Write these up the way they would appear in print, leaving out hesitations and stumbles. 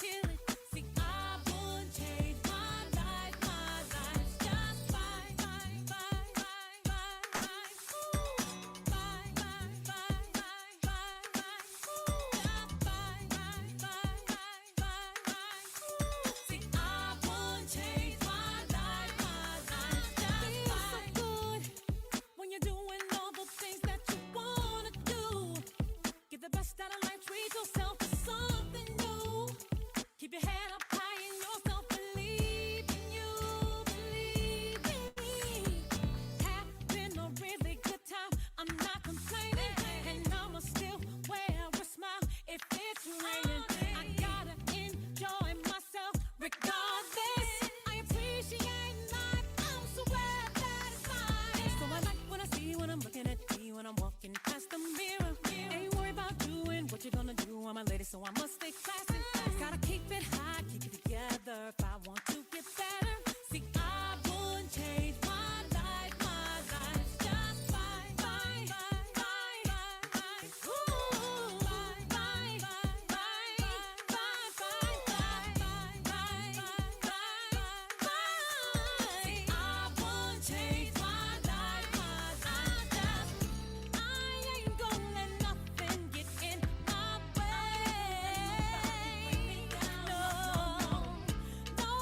kill it. See, I would change my life just fine, fine, fine, fine, fine, fine. Ooh, fine, fine, fine, fine, fine, fine. Ooh, just fine, fine, fine, fine, fine, fine. Ooh, see, I would change my life just fine. Feels so good when you're doing all the things that you wanna do. Get the best out of life, treat yourself to something new. Keep your head up high in yourself, believe in you, believe in me. Having a really good time, I'm not complaining, and I'ma still wear a smile if it's raining. I gotta enjoy myself regardless. I appreciate life, I'm so glad that it's mine. So I like what I see when I'm looking at me when I'm walking past the mirror. Ain't worried about doing what you're gonna do, I'm a lady, so I must stay classy. Gotta keep it high, keep it together if I want to get better. See, I would change my life just fine, fine, fine, fine, fine. Ooh, fine, fine, fine, fine, fine, fine, fine, fine, fine, fine. See, I would change my life I ain't gonna let nothing get in my way. No, no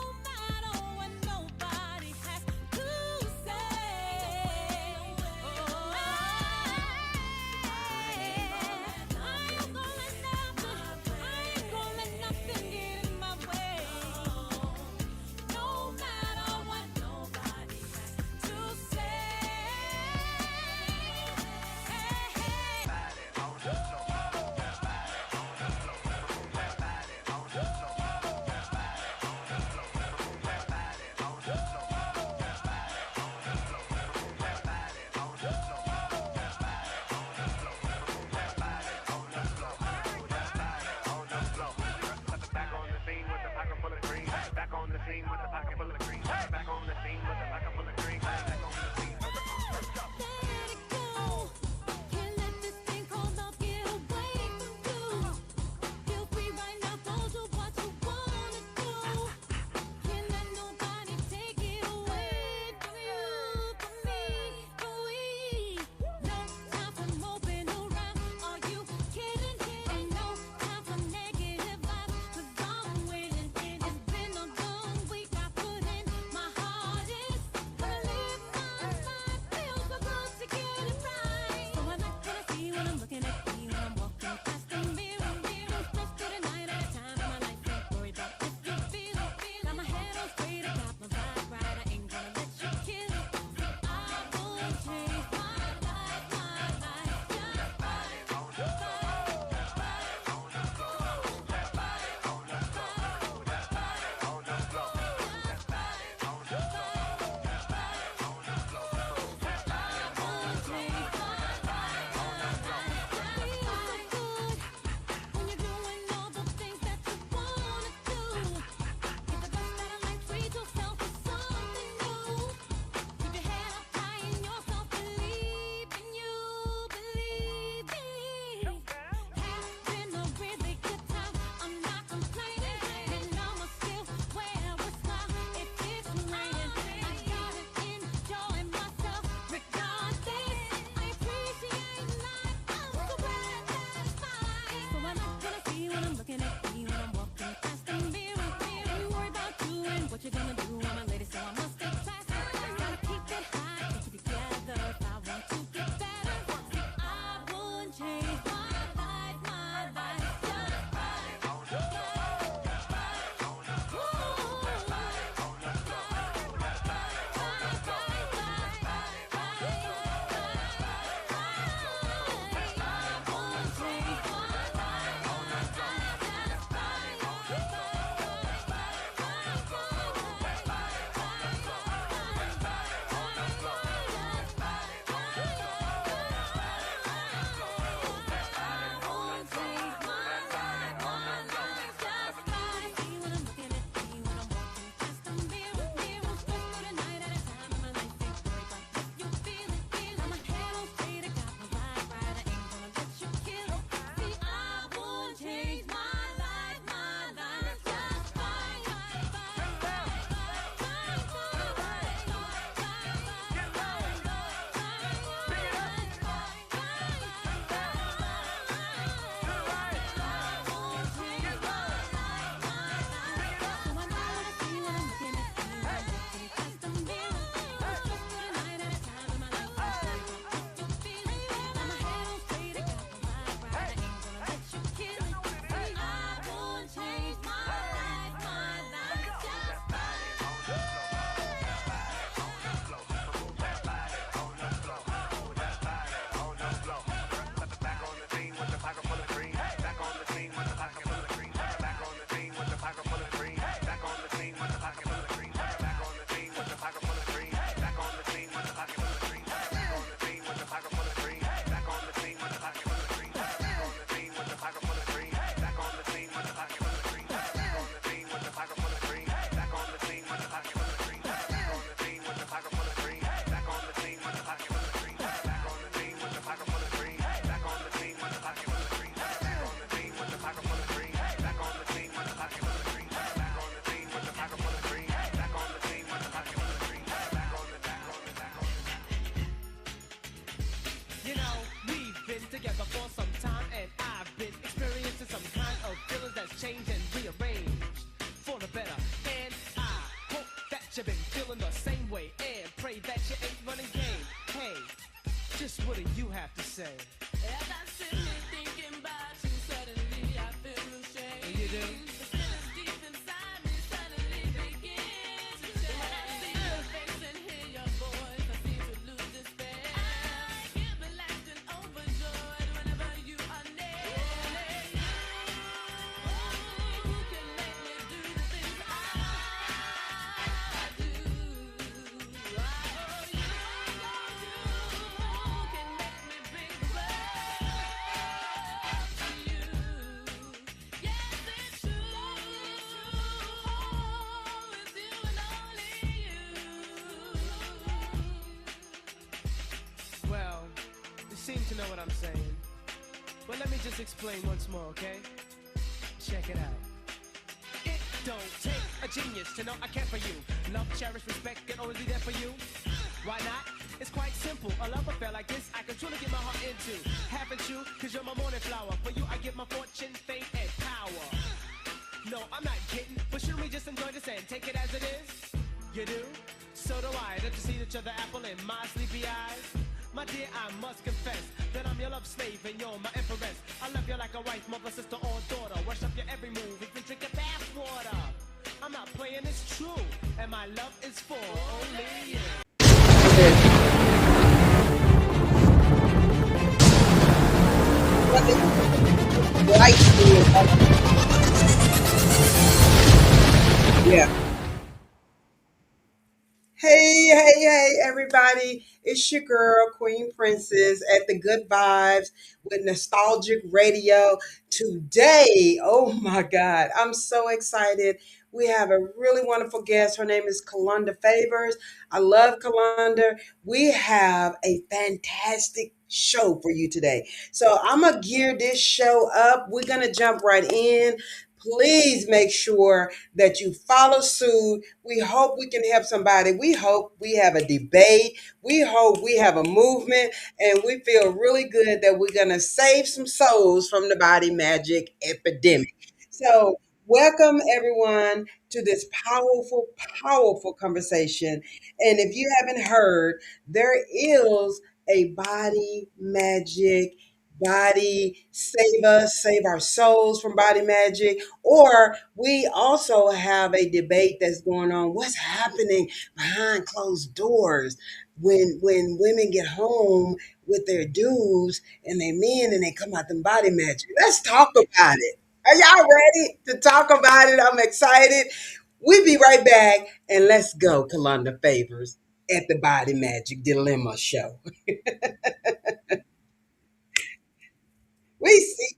saying? As I sit here thinking about you, suddenly I feel ashamed. You do? The feelings deep inside me suddenly begin to change. When I see your face and hear your voice, I seem to lose despair. I get relaxed and overjoyed whenever you are near. Only you can make me do the things I do. Oh, you can make me bring the world to you. Yes, it's true. It's you and only you. Well, you seem to know what I'm saying. But let me just explain once more, okay? Check it out. It don't take a genius to know I care for you. Love, cherish, respect, and always be there for you. Why not? It's quite simple. A love affair like this, I can truly get my heart into. Haven't you? Cause you're my morning flower. For you, I get my fortune, fame, and power. No, I'm not kidding. But shouldn't we just enjoy this and take it as it is? You do? So do I. Don't you see each other apple in my sleepy eyes? My dear, I must confess that I'm your love slave and you're my empress. I love you like a wife, mother, sister, or daughter. Worship your every move, even drink your bath water. I'm not playing, it's true, and my love is for only you. Light yeah. Hey, everybody. It's your girl, Queen Princess, at the Good Vibes with Nostalgic Radio. Today, oh my God, I'm so excited. We have a really wonderful guest. Her name is Kalunda Favors. I love Kalunda. We have a fantastic show for you today. So I'm going to gear this show up. We're going to jump right in. Please make sure that you follow suit. We hope we can help somebody. We hope we have a debate. We hope we have a movement. And we feel really good that we're going to save some souls from the body magic epidemic. So, welcome everyone to this powerful, powerful conversation. And if you haven't heard, there is a body magic. Body save us, save our souls from body magic. Or we also have a debate that's going on. What's happening behind closed doors when women get home with their dudes and their men and they come out them body magic? Let's talk about it. Are y'all ready to talk about it? I'm excited. We'll be right back and let's go, Kalunda Favors at the Body Magic Dilemma Show. We see.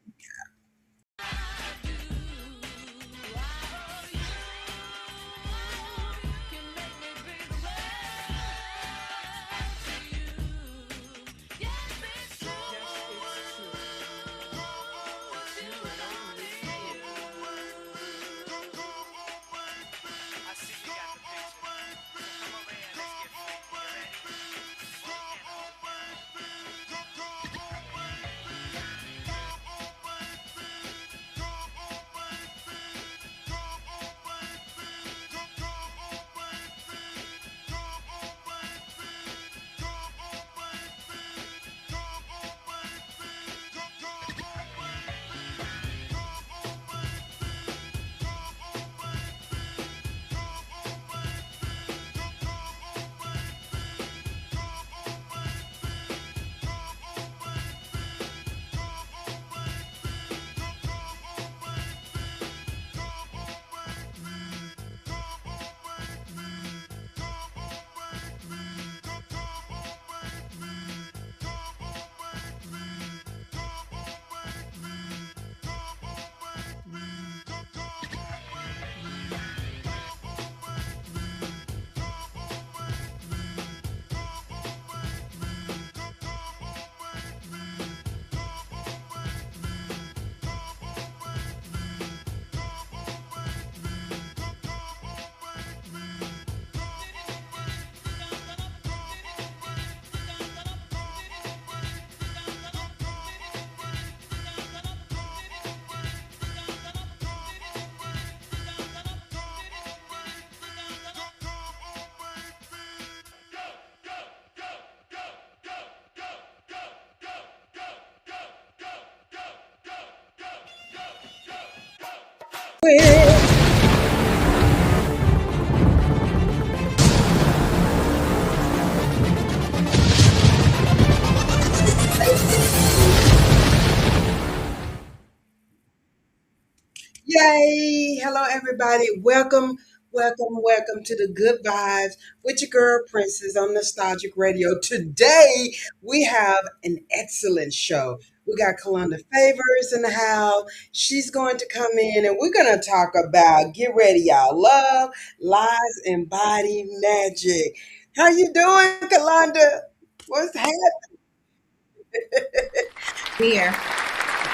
with. Yay! Hello, everybody. Welcome, welcome, welcome to the Good Vibes with your girl Princess on Nostalgic Radio. Today, we have an excellent show. We got Kalanda Favors in the house. She's going to come in and we're going to talk about, get ready, y'all, love, lies, and body magic. How you doing, Kalanda? What's happening? Here.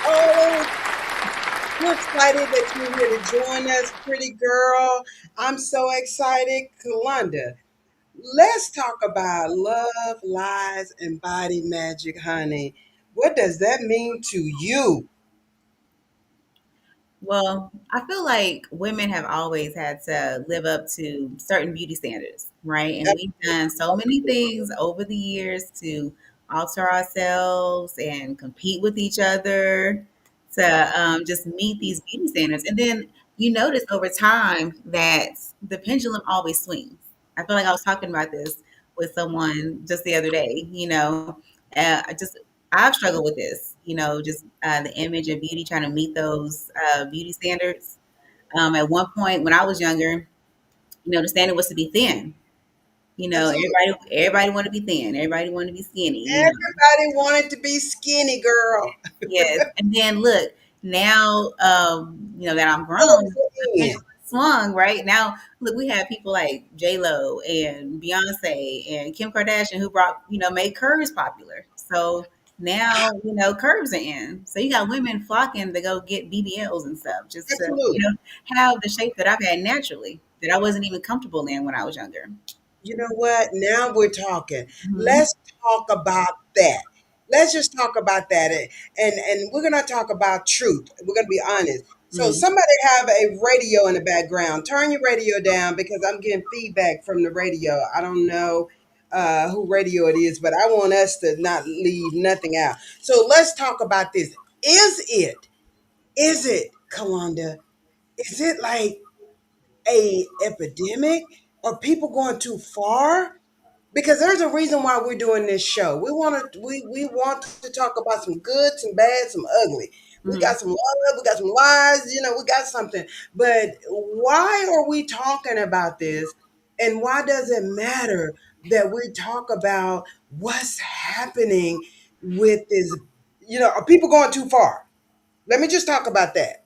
Oh, we're excited that you're here to join us, pretty girl. I'm so excited. Kalunda, let's talk about love, lies, and body magic, honey. What does that mean to you? Well, I feel like women have always had to live up to certain beauty standards, right? And we've done so many things over the years to alter ourselves and compete with each other to just meet these beauty standards. And then you notice over time that the pendulum always swings. I feel like I was talking about this with someone just the other day, just I've struggled with this, just the image of beauty, trying to meet those beauty standards. At one point when I was younger, the standard was to be thin. Absolutely. Everybody wanted to be thin. Everybody wanted to be skinny. Everybody wanted to be skinny, girl. Yes, and then look, now, that I'm Other grown, the end. pendulum swung, right? Now, look, we have people like J-Lo and Beyonce and Kim Kardashian who made curves popular. So now, curves are in. So you got women flocking to go get BBLs and stuff just to, Absolutely. have the shape that I've had naturally that I wasn't even comfortable in when I was younger. You know what? Now we're talking. Hmm. Let's talk about that. Let's just talk about that. And we're gonna talk about truth. We're gonna be honest. So Hmm. somebody have a radio in the background. Turn your radio down because I'm getting feedback from the radio. I don't know who radio it is, but I want us to not leave nothing out. So let's talk about this. Is it, Kalanda? Is it like a epidemic? Are people going too far? Because there's a reason why we're doing this show. We want to talk about some good, some bad, some ugly. We Hmm. got some love, we got some lies, we got something. But why are we talking about this? And why does it matter that we talk about what's happening with this? Are people going too far? Let me just talk about that.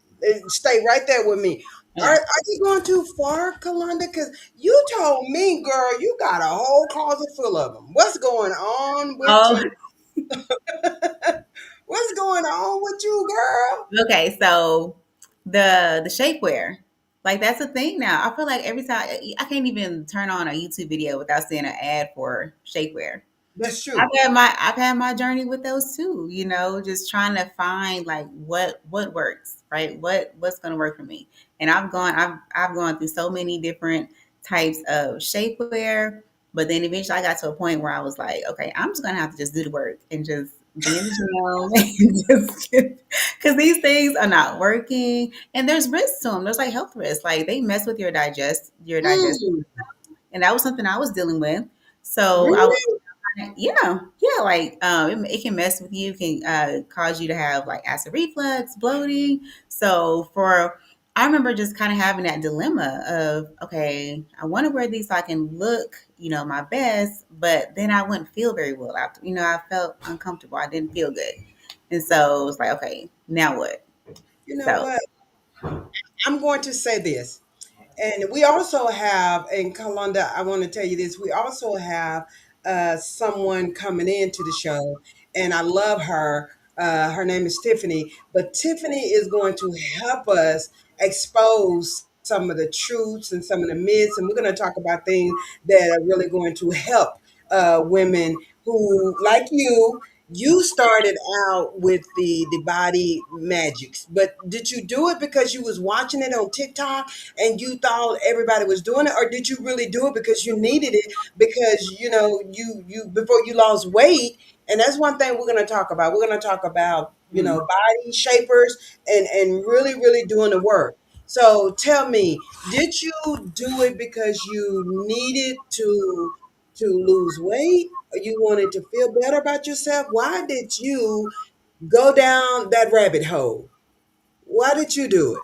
Stay right there with me. Are, Yeah. are you going too far, Kalanda? Because you told me, girl, you got a whole closet full of them. What's going on with Oh, you? What's going on with you, girl? okay, so the shapewear, like that's a thing now. I feel like every time I can't even turn on a YouTube video without seeing an ad for shapewear. That's I've true. had my journey with those too, just trying to find like what works, right? What's gonna work for me. And I've gone through so many different types of shapewear, but then eventually I got to a point where I was like, okay, I'm just gonna have to just do the work and just be in the gym and just because these things are not working and there's risks to them. There's like health risks. Like they mess with your digestion. Mm, And that was something I was dealing with. So I was really? yeah, yeah, like it can mess with you, can cause you to have like acid reflux, bloating. So for I remember just kind of having that dilemma of okay, I want to wear these so I can look, my best, but then I wouldn't feel very well after. I felt uncomfortable. I didn't feel good, and so it was like, okay, now what? You know So what? I'm going to say this. And we also have in Kalunda, I want to tell you this. We also have someone coming into the show, and I love her. Her name is Tiffany, but Tiffany is going to help us expose some of the truths and some of the myths, and we're going to talk about things that are really going to help women who, like you started out with the body magics, but did you do it because you was watching it on TikTok and you thought everybody was doing it, or did you really do it because you needed it because you before you lost weight? And that's one thing we're going to talk about. We're going to talk about mm, body shapers and really doing the work. So tell me, did you do it because you needed to lose weight? Or you wanted to feel better about yourself? Why did you go down that rabbit hole? Why did you do it?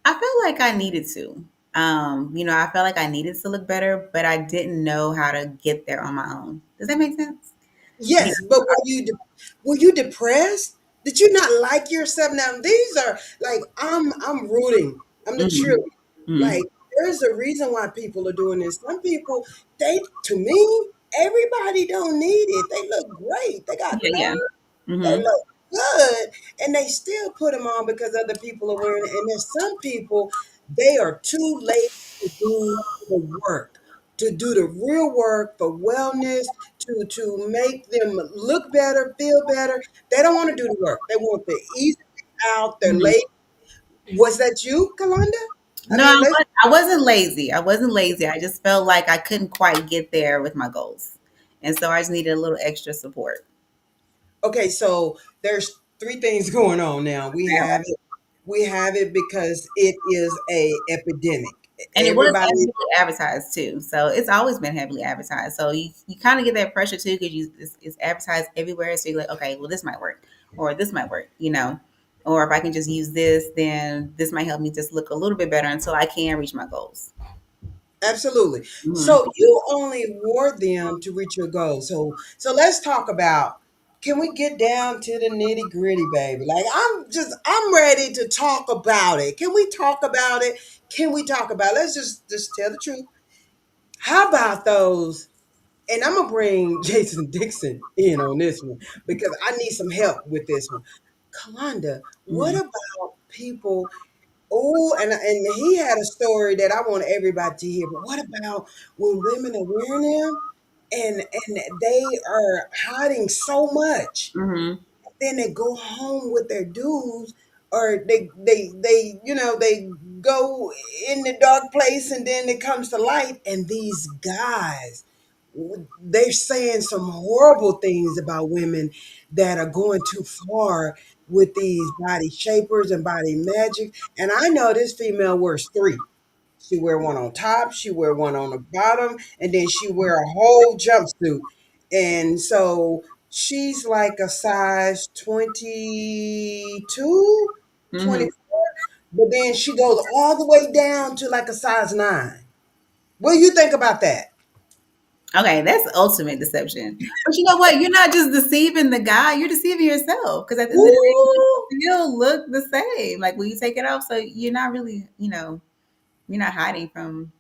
I felt like I needed to. I felt like I needed to look better, but I didn't know how to get there on my own. Does that make sense? You Yes, but were you depressed? Did you not like yourself? Now these are like I'm rooting. I'm the know? cheerleader. Hmm. Like there's a reason why people are doing this. Some people, they to me, everybody don't need it. They look great. They got Yeah, yeah. nerve. They Hmm. look good, and they still put them on because other people are wearing it. And there's some people, they are too late to do the work, to do the real work for wellness, to make them look better, feel better. They don't want to do the work. They want the easy out. They're Hmm. late. Was that you, Kalanda? I No, mean, let's I wasn't lazy. I wasn't lazy. I just felt like I couldn't quite get there with my goals. And so I just needed a little extra support. okay. So there's three things going on now. We have it. We have it because it is a epidemic. And it was Everybody. heavily advertised too. So it's always been heavily advertised. So you kind of get that pressure too because it's advertised everywhere. So you're like, okay, well, this might work or this might work. Or if I can just use this, then this might help me just look a little bit better until I can reach my goals. Absolutely. Mhm. So you only wore them to reach your goal. So let's talk about, can we get down to the nitty gritty, baby? Like I'm ready to talk about it. Can we talk about it? Can we talk about it? Let's just tell the truth. How about those? And I'm gonna bring Jason Dixon in on this one because I need some help with this one. Kalanda, what Mhm. about people? Oh, and he had a story that I want everybody to hear. But what about when women are wearing them and they are hiding so much? Mhm. Then they go home with their dudes, or they go in the dark place, and then it comes to light, and these guys, they're saying some horrible things about women that are going too far with these body shapers and body magic. And I know this female wears three. She wear one on top, she wear one on the bottom, and then she wear a whole jumpsuit. And so she's like a size 22, Mhm. 24, but then she goes all the way down to like a size 9. What do you think about that? Okay, that's ultimate deception. But you know what? You're not just deceiving the guy, you're deceiving yourself. Because at the end of the day, Ooh. you still look the same. Like when you take it off, so you're not really, you're not hiding from.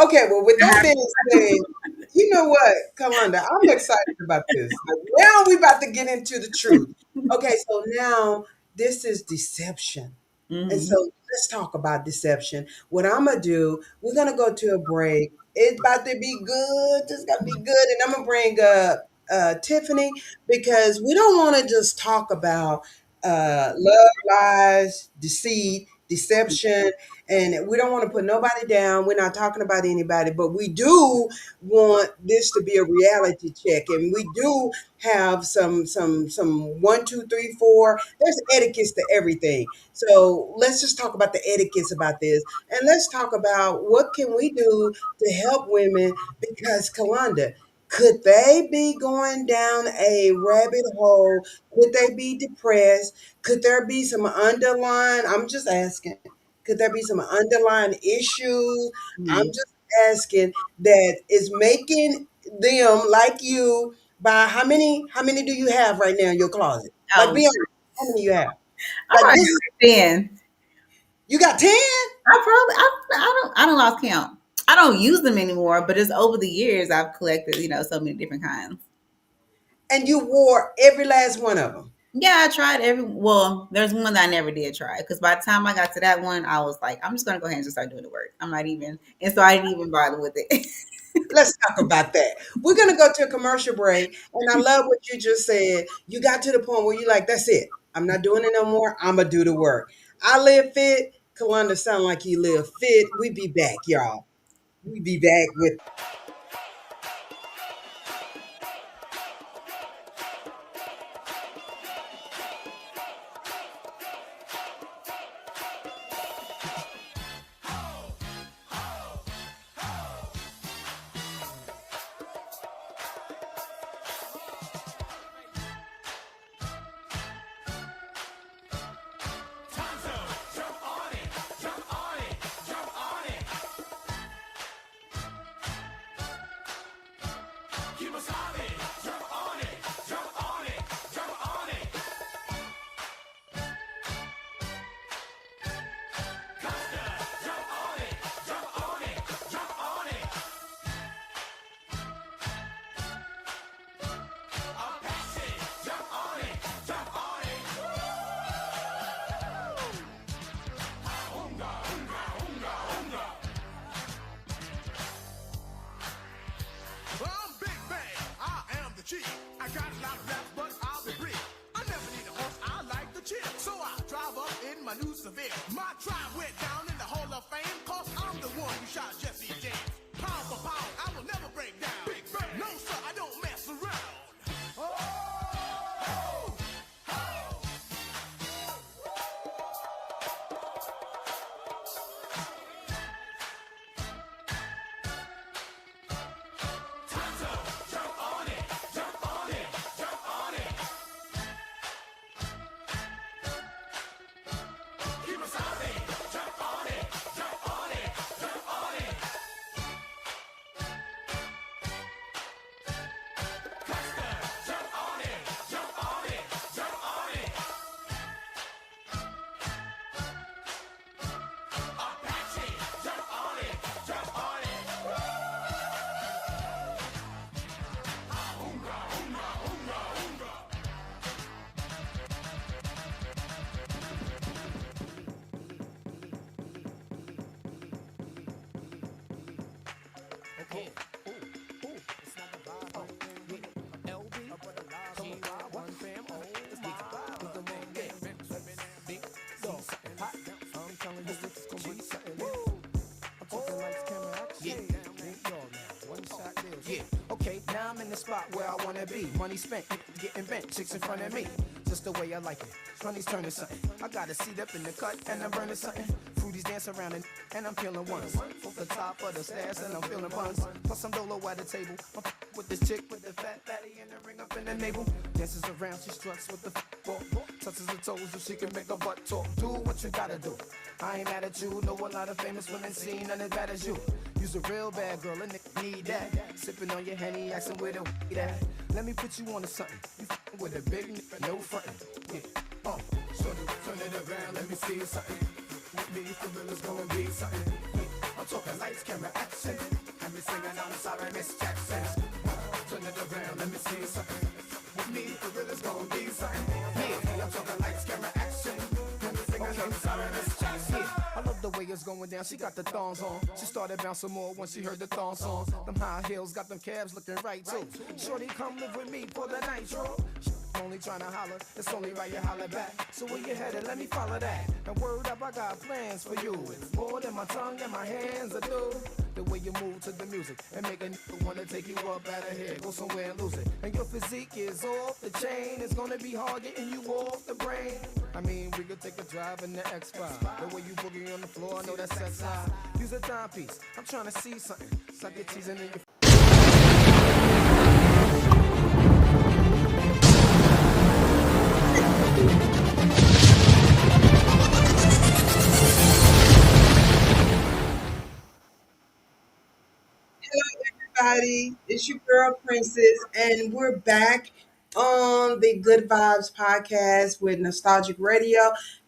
Okay, well, with that being said, you know what, Kalanda, I'm excited about this. Like, now we about to get into the truth. Okay, so now this is deception. And so Mhm. let's talk about deception. What I'm gonna do, we're gonna go to a break. It's about to be good. It's gonna be good, and I'm gonna bring up Tiffany because we don't want to just talk about love, lies, deceit, deception, and we don't want to put nobody down. We're not talking about anybody, but we do want this to be a reality check, and we do have some one, two, three, four. There's etiquettes to everything. So let's just talk about the etiquettes about this, and let's talk about what can we do to help women because Kalanda, could they be going down a rabbit hole? Could they be depressed? Could there be some underlying? I'm just asking. Could there be some underlying issues? I'm Mhm. just asking that is making them like you buy how many do you have right now in your closet? Like Oh, be honest, how many you have? I Like probably this, got like 10. you got 10 I don't lost count. I don't use them anymore, but it's over the years I've collected, so many different kinds. and you wore every last one of them. Yeah, I tried well, there's one that I never did try because by the time I got to that one, I was like, I'm just gonna go ahead and just start doing the work. I'm not even, and so I didn't even bother with it. Let's talk about that. We're gonna go to a commercial break, and I love what you just said. You got to the point where you're like, "That's it. I'm not doing it no more. I'm gonna do the work." I live fit. Kalunda sound like you live fit. We be back, y'all. We be back with. shot Jesse James. Pound for pound, I will never break down. Big Bird. No, sir, I don't mess around. Yeah, okay, now I'm in the spot where I wanna be. Money spent, getting bent, chicks in front of me. Just the way I like it. Honey's turning something. I got a seat up in the cut and I'm burning something. Fruities dance around and I'm peeling ones. Off the top of the stairs and I'm feeling buns. Plus I'm dolo at the table. I'm with this chick with the fat fatty and the ring up in the navel. Dances around, she struts with the ball. Touches her toes so she can make her butt talk. Do what you gotta do. I ain't mad at you. Know a lot of famous women seen none as bad as you. You's a real bad girl and need that. Sipping on your Henny, asking where the weed at. Let me put you on to something. You f***ing with a big nigga, no frontin'. Yeah, shorty, turn it around, let me see something. With me, for real, it's gonna be something. Yeah, I'm talking lights, camera, action. And me singing, I'm sorry, Miss Jackson. Turn it around, let me see something. With me, for real, it's gonna be something. Yeah, I'm talking lights, camera, action. And me singing, I'm sorry, Miss Jackson. I love the way it's going down, she got the thongs on. She started bouncing more when she heard the thong songs. Them high heels got them calves looking right too. Shorty, come live with me for the nitro. Only trying to holler, it's only right you holler back. So where you headed, let me follow that. And word up, I got plans for you. It's more than my tongue and my hands are do. The way you move to the music and make a nigga wanna take you up out of here. Go somewhere and lose it. And your physique is off the chain. It's gonna be hard getting you off the brain. I mean, we could take a drive in the X5. The way you boogie on the floor, I know that's that side. Use a timepiece, I'm trying to see something. Suck your teasing in your Everybody. It's your girl Princess, and we're back on the Good Vibes podcast with Nostalgic Radio.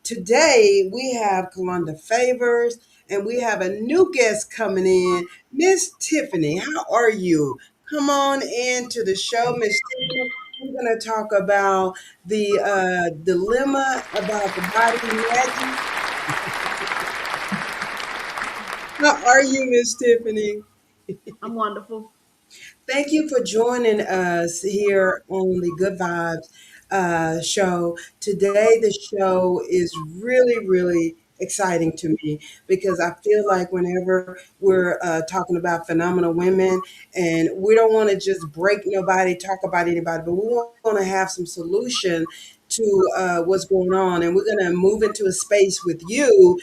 Today we have Kalonda Favors, and we have a new guest coming in, Miss Tiffany. How are you? Come on into the show, Miss Tiffany. We're going to talk about the dilemma about the body magic. How are you, Miss Tiffany? I'm wonderful. Thank you for joining us here on the Good Vibes show. Today, the show is really, really exciting to me because I feel like whenever we're talking about phenomenal women, and we don't want to just break nobody, talk about anybody, but we want to have some solution to what's going on. And we're going to move into a space with you.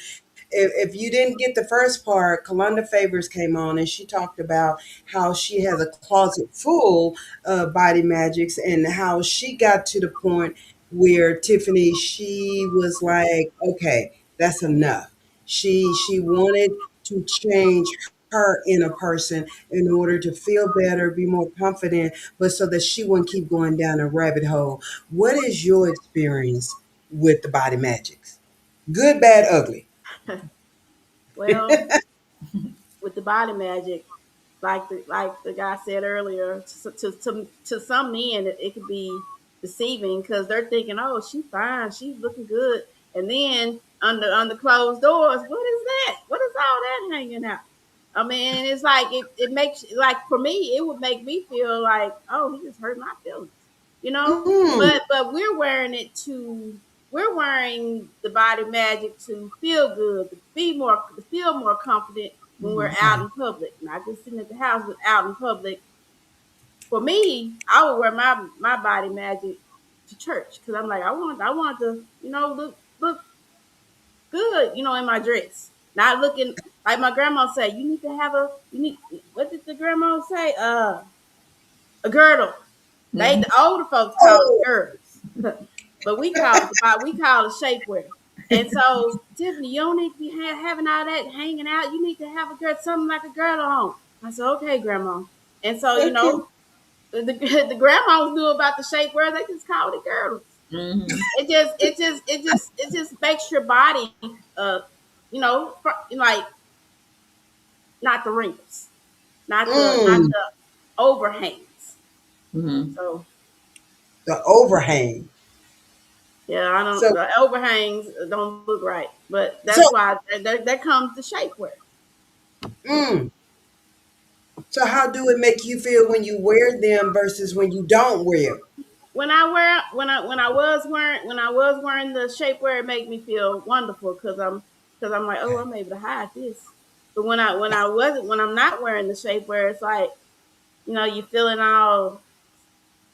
If you didn't get the first part, Kalonda Favors came on and she talked about how she has a closet full of body magics and how she got to the point where Tiffany, she was like, okay, that's enough. She wanted to change her inner person in order to feel better, be more confident, but so that she wouldn't keep going down a rabbit hole. What is your experience with the body magics? Good, bad, ugly. Well, with the body magic, like the guy said earlier, to some men it could be deceiving because they're thinking, oh, she's fine, she's looking good, and then under closed doors, what is that? What is all that hanging out? I mean, it's like it makes like for me, it would make me feel like, oh, he just hurt my feelings, you know. Mm, But we're wearing the body magic to feel good, to feel more confident, when we're out Okay. in public, not just sitting at the house, but out in public. For me, I would wear my body magic to church because I'm like, I want to, look good, in my dress. Not looking like my grandma said. You need. What did the grandma say? A girdle. They Hmm. the older folks call it Oh, girdles, but we call it shapewear. And so, Tiffany, you don't need to be having all that hanging out. You need to have a girl, something like a girdle on. I said, okay, grandma. And so, okay. the grandmas knew about the shapewear. They just called it girdles. Hmm. It just makes your body, uh, like not the wrinkles, not Mm, the overhangs. Hmm. So the overhang. yeah, I don't. So, The overhangs don't look right, but so, that's why that comes the shapewear. mm, so how do it make you feel when you wear them versus when you don't wear? When I was wearing the shapewear, it made me feel wonderful because I'm like, oh, Okay. I'm able to hide this. But when I'm not wearing the shapewear, it's like you feeling all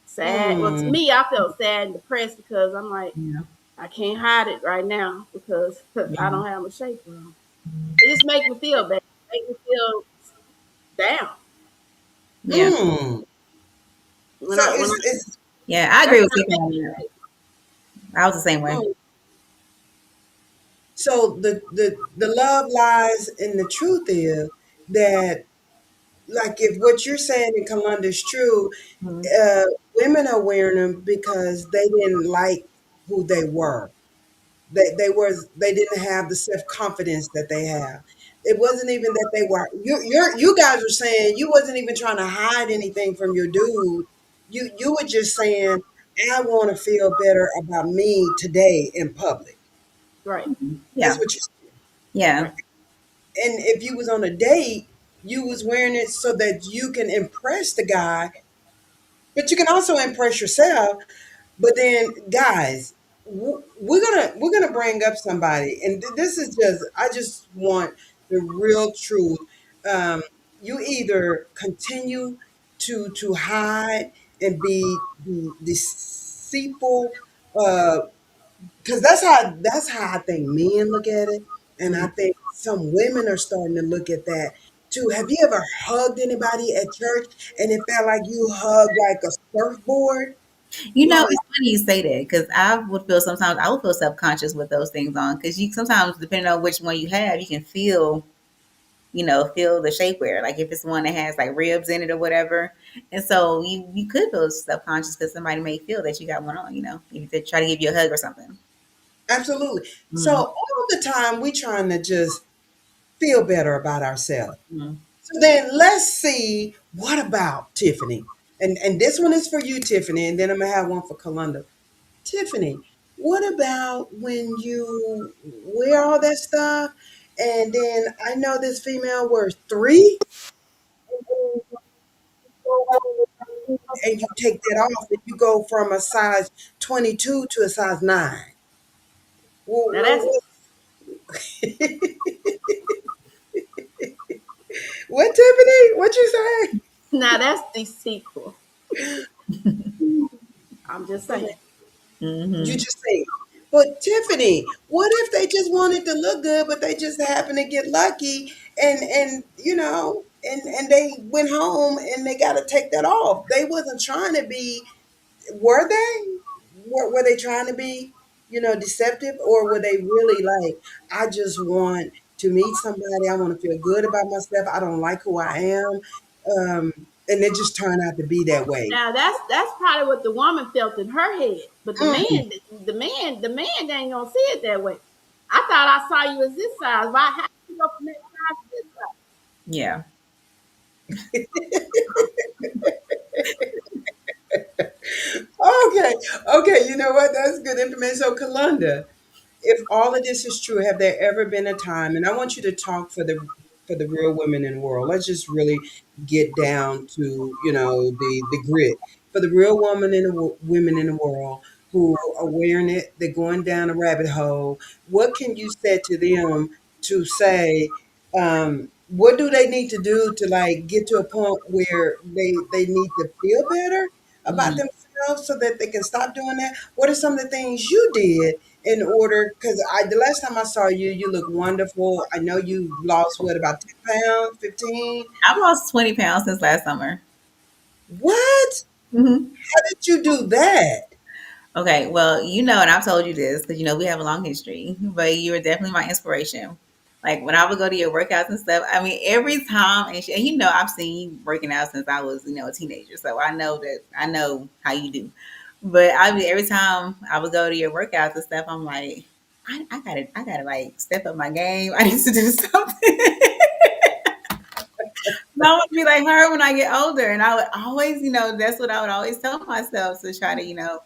sad. Well, to Mm, me, I felt sad and depressed because I'm like, Yeah. I can't hide it right now because I Yeah. don't have a shapewear on. It just makes me feel bad. Make me feel down. Yeah. mm. When So I when I it's Yeah. I agree That's with how you, it makes me Carolina. feel. I was the same way. mm. So the love lies in the truth is that, like, if what you're saying in Columbus is true, Hmm. uh, women are wearing them because they didn't like who they were. They didn't have the self confidence that they have. It wasn't even that they were. You guys were saying you wasn't even trying to hide anything from your dude. You were just saying, I want to feel better about me today in public. Right, That's Yeah. what you said. Yeah. right. And if you was on a date, you was wearing it so that you can impress the guy, but you can also impress yourself. But then, guys, we're gonna bring up somebody, and this is just I just want the real truth. Um, you either continue to hide and be deceitful, because that's how I think men look at it, and I Mm. think some women are starting to look at that too. Have you ever hugged anybody at church and it felt like you hugged like a surfboard? You know, Like, it's funny you say that because I would feel self conscious with those things on because you sometimes, depending on which one you have, you can feel, feel the shapewear. Like if it's one that has like ribs in it or whatever. And so you could feel self conscious because somebody may feel that you got one on, if they try to give you a hug or something. absolutely. So Mm. all the time we trying to just feel better about ourselves. Mm. So then let's see, what about Tiffany? And this one is for you, Tiffany, and then I'm gonna have one for Kalunda. Tiffany, what about when you wear all that stuff and then I know this female wears three and you take that off and you go from a size 22 to a size 9. Now that's What, what Tiffany? What you say? now that's deceitful. I'm just saying. You Hmm. just say, but Tiffany, what if they just wanted to look good, but they just happened to get lucky and they went home and they got to take that off. They wasn't trying to be, were they? Were they trying to be, deceptive, or were they really like, I just want to meet somebody. I want to feel good about myself. I don't like who I am. And it just turned out to be that way. Now that's probably what the woman felt in her head, but the Mm. man, the man ain't gonna see it that way. I thought I saw you as this size. Why? How you go from that size to this size? Yeah. Okay. Okay. You know what? That's good information. So, Kalunda, if all of this is true, have there ever been a time? And I want you to talk for the real women in the world. Let's just really get down to the grit for the real women in the world who are wearing it. They're going down a rabbit hole. What can you say to them to say? what do they need to do to like get to a point where they need to feel better about Mhm. themselves so that they can stop doing that? What are some of the things you did in order? Because I the last time I saw you, you look wonderful. I know you lost what, about 10 pounds, 15. I've lost 20 pounds since last summer. What? Mhm. How did you do that? Okay, well, and I've told you this because we have a long history, but you were definitely my inspiration. Like when I would go to your workouts and stuff, I mean, every time, and I've seen you working out since I was, a teenager, so I know how you do. But I mean, every time I would go to your workouts and stuff, I'm like, I gotta like step up my game. I need to do something. I want to be like her when I get older. And I would always, that's what I would always tell myself to try to,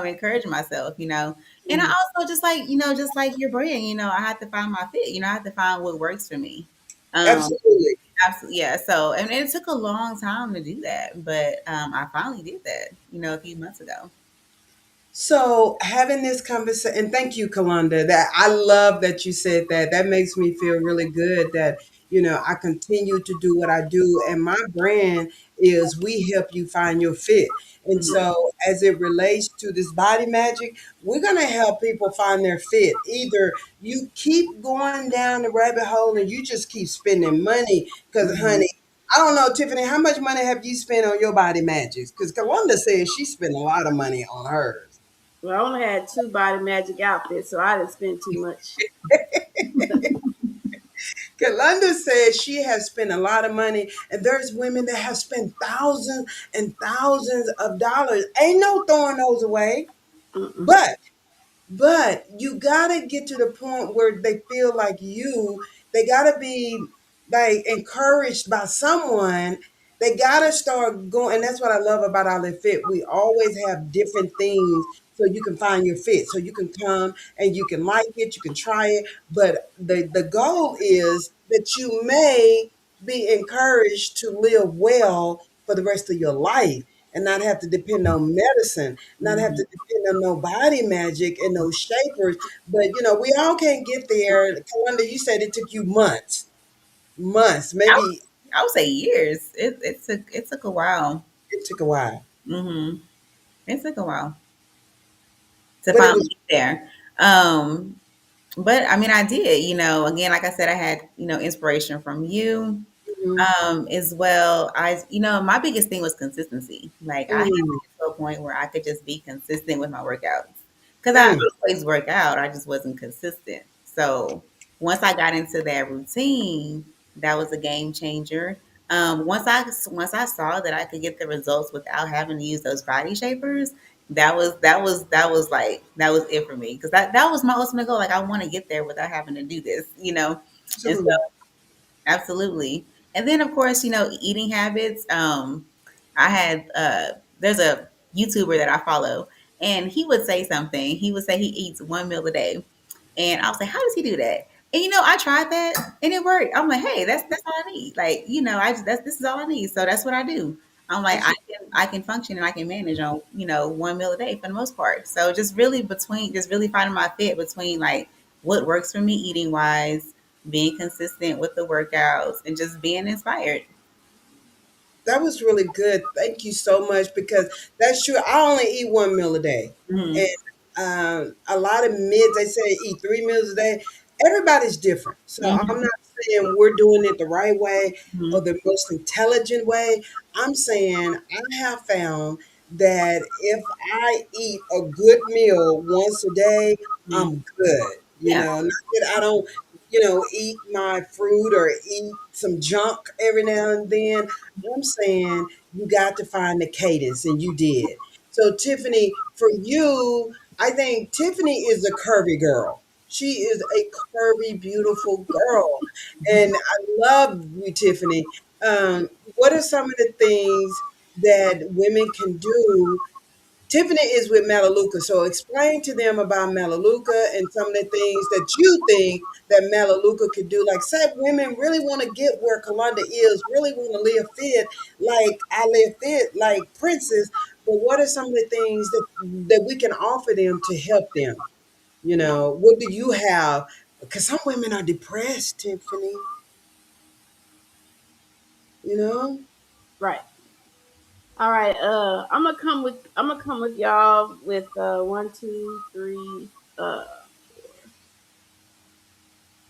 encourage myself. And I Mhm. also just like your brand, I have to find my fit, I have to find what works for me. Um, Absolutely. absolutely. Yeah. So, and it took a long time to do that, but I finally did that, a few months ago. So having this conversation, and thank you, Kalanda. That I love that you said that. That makes me feel really good that I continue to do what I do, and my brand is we help you find your fit. And Mhm. so, as it relates to this body magic, we're gonna help people find their fit. Either you keep going down the rabbit hole and you just keep spending money, because Mhm. honey. I don't know, Tiffany, how much money have you spent on your body magics? Because Kalanda says she spent a lot of money on hers. Well, I only had two body magic outfits, so I didn't spend too much. Kalunda says she has spent a lot of money, and there's women that have spent thousands and thousands of dollars. Ain't no throwing those away. Mm-mm. But you gotta get to the point where they feel like they gotta be like encouraged by someone. They gotta start going, and that's what I love about our fit. We always have different things so you can find your fit. So you can come and you can like it, you can try it. But the goal is that you may be encouraged to live well for the rest of your life and not have to depend on medicine, not have Mhm. to depend on no body magic and no shapers. But we all can't get there. Kalanda, you said it took you months, months, I would, maybe I would say years. It took a while. it took a while, It took a while to but it finally was. get there. Um, but I mean, I did, again, like I said, I had, inspiration from you, Mhm, as well. My biggest thing was consistency. Like I had to mm, get to a point where I could just be consistent with my workouts because I mm. always work out. I just wasn't consistent. So once I got into that routine, that was a game changer. Once I saw that I could get the results without having to use those body shapers, that was it for me because that was my ultimate goal. Like I want to get there without having to do this. And so Absolutely. absolutely. And then of course, eating habits. I had there's a YouTuber that I follow and he would say something. He would say he eats one meal a day. And I was like, how does he do that? And I tried that and it worked. I'm like, hey, that's all I need. Like, I just this is all I need. So that's what I do. I'm like, I Absolutely. can I can function and I can manage on, one meal a day for the most part. So just really finding my fit between like what works for me eating wise, being consistent with the workouts and just being inspired. That was really good. Thank you so much because that's true. I only eat one meal a day. And Hmm. a lot of mids, they say eat 3 meals a day. Everybody's different. So I'm Hmm. not saying we're doing it the right way or Hmm. the most intelligent way. I'm saying I have found that if I eat a good meal once a day, Hmm. I'm good. Yeah. Not that I don't, eat my fruit or eat some junk every now and then. I'm saying you got to find the cadence, and you did. So, Tiffany, for you, I think Tiffany is a curvy girl. She is a curvy, beautiful girl. And I love you, Tiffany. What are some of the things that women can do? Tiffany is with Melaleuca, so explain to them about Melaleuca and some of the things that you think that Melaleuca could do. Like, say, women really want to get where Kalanda is, really want to live fit, like I live fit, like Princess. But what are some of the things that we can offer them to help them? What do you have? Because some women are depressed, Tiffany. you know? Right. All right. I'm gonna come with y'all with one, two, three, uh,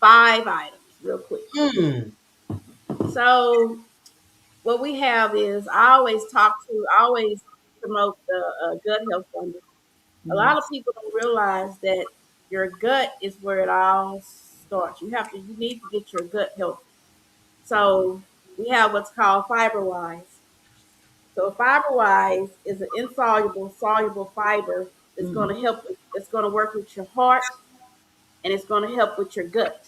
5 items real quick. Hmm. So what we have is I always promote the gut health wonder. A lot of Yes. people don't realize that your gut is where it all starts. You need to get your gut healthy. So we have what's called fiber wise. So fiber wise is an insoluble, soluble fiber that's Mm. going to help. It's going to work with your heart and it's going to help with your gut.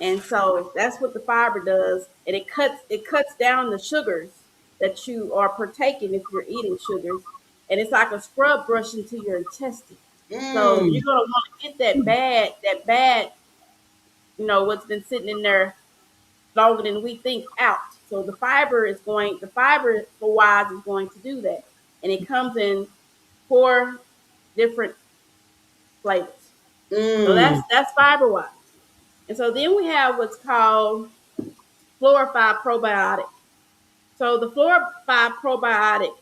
And so that's what the fiber does, and it cuts down the sugars that you are partaking if you're eating sugars, and it's like a scrub brush into your intestine. So Mm. you're gonna want to get that bad, what's been sitting in there longer than we think out. So the fiber for wise is going to do that, and it comes in 4 different flavors. So that's Mm. that's fiber wise. And so then we have what's called fluorified probiotic. So the fluorified probiotic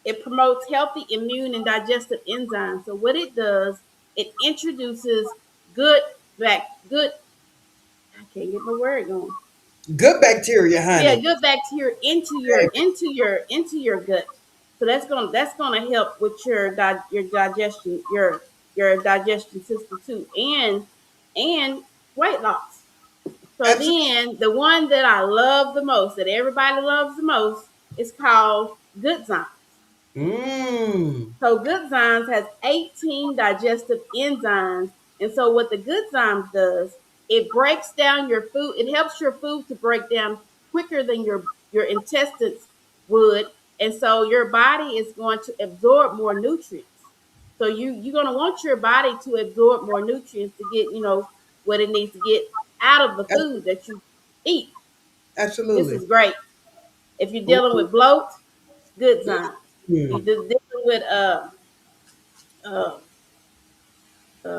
it promotes healthy immune and digestive enzymes. So what it does, it introduces good good I can't get my word going. Good bacteria, Yeah, honey. good bacteria into your gut. So that's gonna help with your digestion system too, and weight loss. So Absolutely. then the one that I love the most, that everybody loves the most, is called Good Zymes. Mm. So Good Zymes has 18 digestive enzymes. And so what the Good Zymes does, it breaks down your food. It helps your food to break down quicker than your intestines would. And so your body is going to absorb more nutrients. So you're going to want your body to absorb more nutrients to get, what it needs to get out of the Ab- food that you eat. This Absolutely. is great. If you're dealing Ooh. with bloat, Good Zymes. If Mm. you're dealing with uh,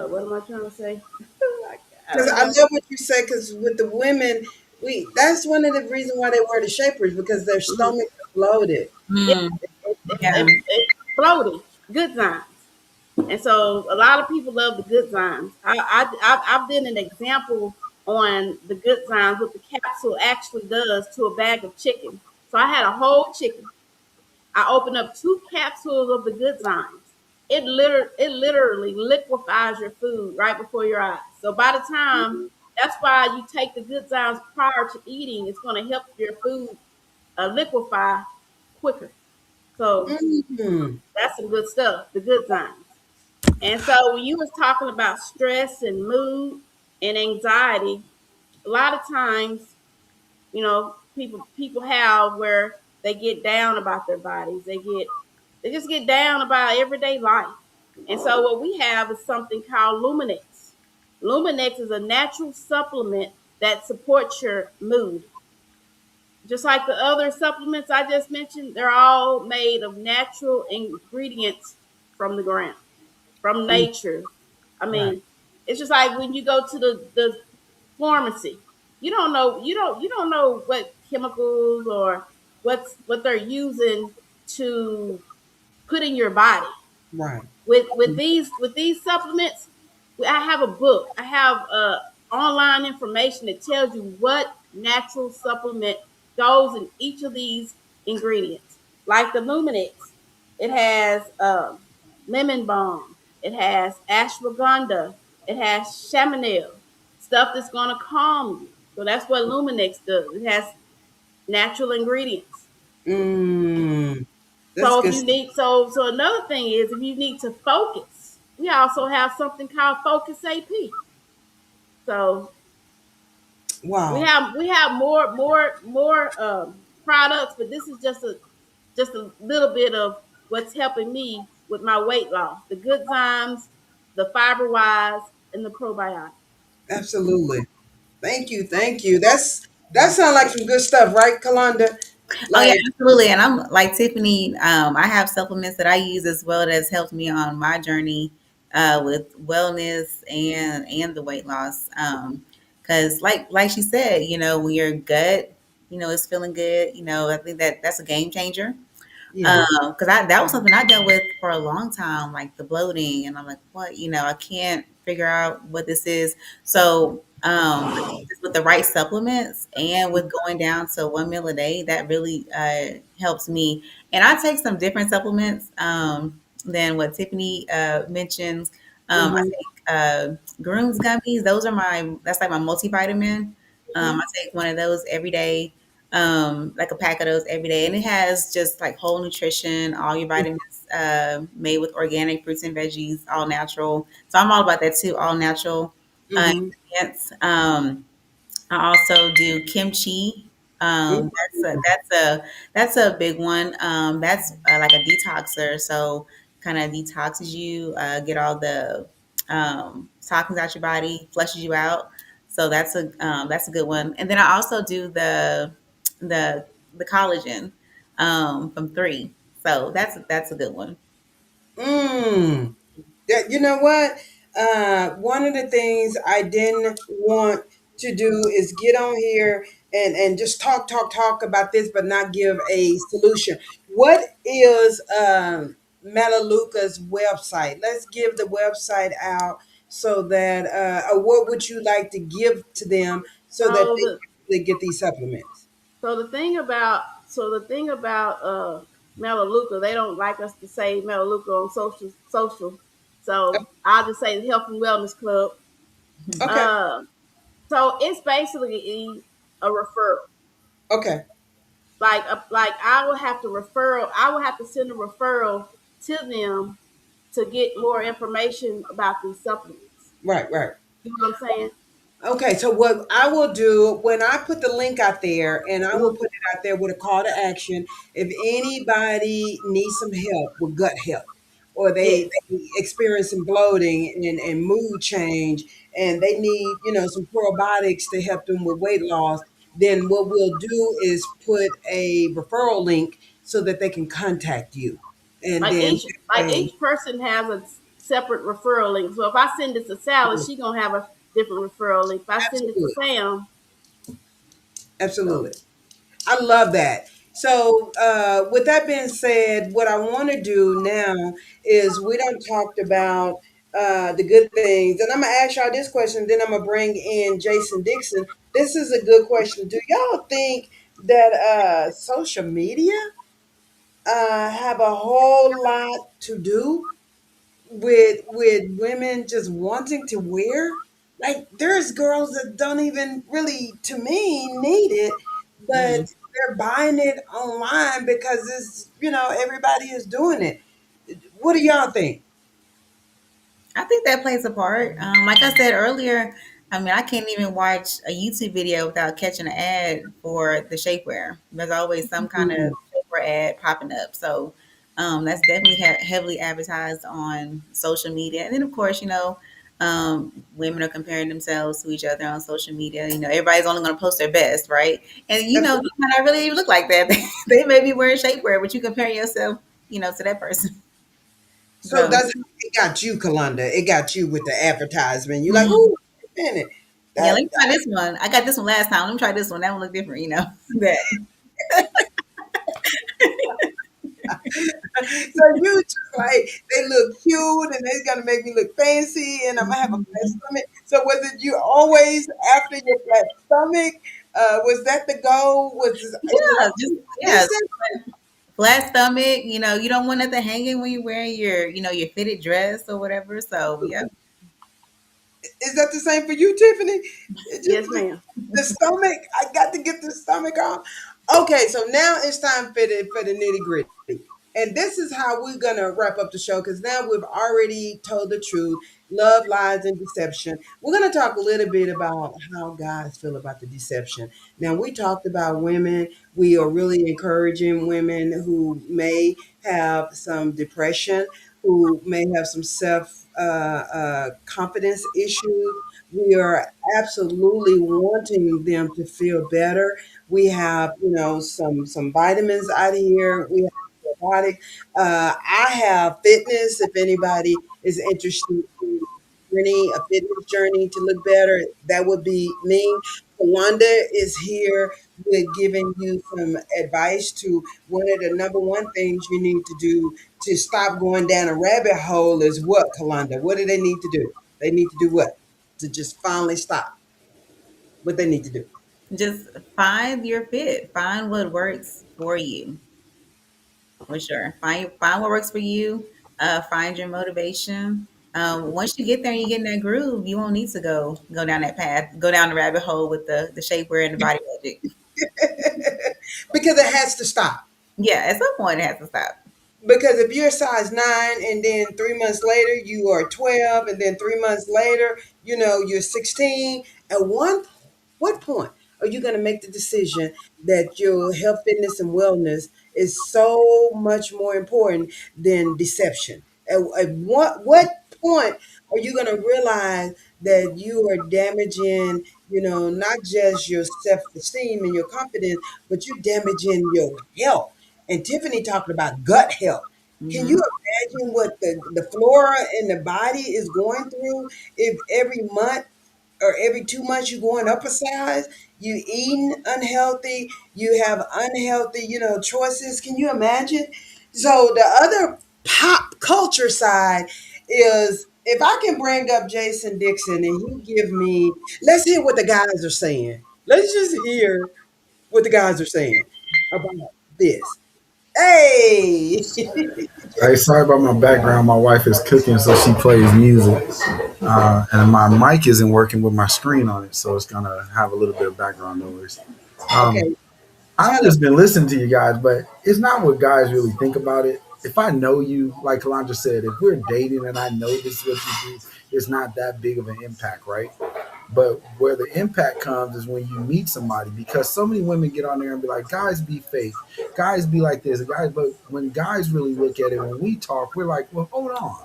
what am I trying to say? I Because don't I know. love what you said. Because with the women, that's one of the reasons why they wear the shapers because their Mhm. stomachs are bloated. Yeah, Mm, yeah. it's floaty. Good Zymes. And so a lot of people love the Good Zymes. I've been an example on the Good Zymes, what the capsule actually does to a bag of chicken. So I had a whole chicken. I opened up 2 capsules of the Good Zymes. It literally liquefies your food right before your eyes. So by the time that's why you take the Good Zymes prior to eating, it's going to help your food liquefy quicker. So Mm. that's some good stuff. The Good Zymes. And so when you was talking about stress and mood and anxiety, a lot of times, people have where they get down about their bodies. They just get down about everyday life. And so what we have is something called Luminex. Luminex is a natural supplement that supports your mood. Just like the other supplements I just mentioned, they're all made of natural ingredients from the ground, from Mm. nature. I Right. mean, it's just like when you go to the pharmacy. You don't know what chemicals or what they're using to put in your body. Right. With these supplements, I have a book. I have online information that tells you what natural supplement goes in each of these ingredients. Like the Luminex, it has lemon balm, it has ashwagandha, it has chamomile, stuff that's going to calm you. So that's what Luminex does. It has natural ingredients. Mm. That's So if good. you need so another thing is if you need to focus, we also have something called Focus AP. So we Wow. have we have more products, but this is just a little bit of what's helping me with my weight loss. The Good Zymes, the Fiber Wise, and the probiotic. Absolutely. Thank you. Thank you. That sounds like some good stuff, right, Kalanda? Oh yeah, Like, absolutely. And I'm like Tiffany. I have supplements that I use as well that's helped me on my journey with wellness and the weight loss. Because like she said, when your gut, is feeling good, I think that's a game changer. Yeah. Because I that was something I dealt with for a long time, like the bloating, and I'm like, what? I can't figure out what this is. So, I think just with the right supplements and with going down to one meal a day, that really helps me. And I take some different supplements than what Tiffany mentions. I Hmm. take Groom's gummies. That's like my multivitamin. I take one of those every day, like a pack of those every day, and it has just like whole nutrition, all your vitamins, made with organic fruits and veggies, all natural. So I'm all about that too, all natural Hmm. ingredients. I also do kimchi. That's a big one. That's like a detoxer, so kind of detoxes you, get all the toxins out your body, flushes you out. So that's a good one. And then I also do the the collagen from Three. So that's a good one. Mm. That, you know what? One of the things I didn't want to do is get on here and just talk about this, but not give a solution. What is Melaluca's website? Let's give the website out so that, or what would you like to give to them so that So they the can really get these supplements? so the thing about Melaleuca, they don't like us to say Melaleuca on social. So I'll just say the Health and Wellness Club. Okay, Uh, so it's basically a referral. okay, Like I will have to referral. I will have to send a referral to them to get more information about these supplements. right. You know what I'm saying? Okay, so what I will do when I put the link out there, and I will Mhm. put it out there with a call to action. If anybody needs some help with gut health, or they, Yes. they experiencing bloating and mood change, and they need, some probiotics to help them with weight loss, then what we'll do is put a referral link so that they can contact you. And Like then each that like way, each person has a separate referral link. So if I send it to Sally, she gonna have a different referral link. If I send it to absolutely, Sam, so absolutely. I love that. So, with that being said, what I want to do now is we don't talked about the good things, and I'm gonna ask y'all this question. Then I'm gonna bring in Jason Dixon. This is a good question. Do y'all think that social media have a whole lot to do with women just wanting to wear? Like there's girls that don't even really, to me, need it, but Mhm. they're buying it online because it's, everybody is doing it. What do y'all think? I think that plays a part. Like I said earlier, I mean, I can't even watch a YouTube video without catching an ad for the shapewear. There's always some kind of Mm, shapewear ad popping up. So that's definitely heavily advertised on social media. And then, of course, women are comparing themselves to each other on social media. Everybody's only going to post their best, right? And, absolutely. you might not really even look like that. They may be wearing shapewear, but you compare yourself, to that person. So So. that's how it got you, Kalanda. It got you with the advertisement. You're like, Mhm. ooh, wait a minute. Yeah, let That me try this one. I got this one last time. Let me try this one. That one look different, That So you just like they look cute and they're gonna make me look fancy and I'm gonna have a flat Mhm. stomach. So was it you always after your flat stomach? Was that the goal? Is it Yeah, just always yeah, decent? flat stomach. You don't want nothing hanging when you're wearing your fitted dress or whatever. So yeah, Is that the same for you, Tiffany? It yes, just ma'am. the stomach. I got to get the stomach off. Okay, so now it's time for the nitty gritty. And this is how we're gonna wrap up the show because now we've already told the truth, love, lies, and deception. We're gonna talk a little bit about how guys feel about the deception. Now we talked about women. We are really encouraging women who may have some depression, who may have some self confidence issues. We are absolutely wanting them to feel better. We have, some vitamins out here. We have probiotic. I have fitness. If anybody is interested journey, a fitness journey to look better, that would be me. Wanda is here with giving you some advice to one of the number one things you need to do to stop going down a rabbit hole is what, Kalanda? What do they need to do? They need to do what? To just finally stop. What they need to do. Just find your fit. Find what works for you. For sure. Find what works for you. Find your motivation. Once you get there and you get in that groove, you won't need to go down that path, go down the rabbit hole with the shapewear and the body magic. Because it has to stop. Yeah, at some point it has to stop. Because if you're size 9 and then 3 months later you are 12 and then 3 months later, you're 16, at what point are you going to make the decision that your health, fitness, and wellness is so much more important than deception? At what point are you going to realize that you are damaging, not just your self-esteem and your confidence, but you're damaging your health? And Tiffany talking about gut health. Can you Hmm. imagine what the flora in the body is going through if every month or every 2 months you're going up a size, you eating unhealthy, you have unhealthy, choices. Can you imagine? So the other pop culture side is if I can bring up Jason Dixon and he give me, let's hear what the guys are saying. Let's just hear what the guys are saying about this. Hey, Hey, sorry about my background. My wife is cooking, so she plays music, and my mic isn't working with my screen on it, so it's gonna have a little bit of background noise. Um, okay, I've tell us. just been listening to you guys, but it's not what guys really think about it. If I know you, like Kalandra said, if we're dating and I know this is what you do, it's not that big of an impact, right? But where the impact comes is when you meet somebody, because so many women get on there and be like, guys be fake, guys be like this, guys. But when guys really look at it, when we talk, we're like, well, hold on,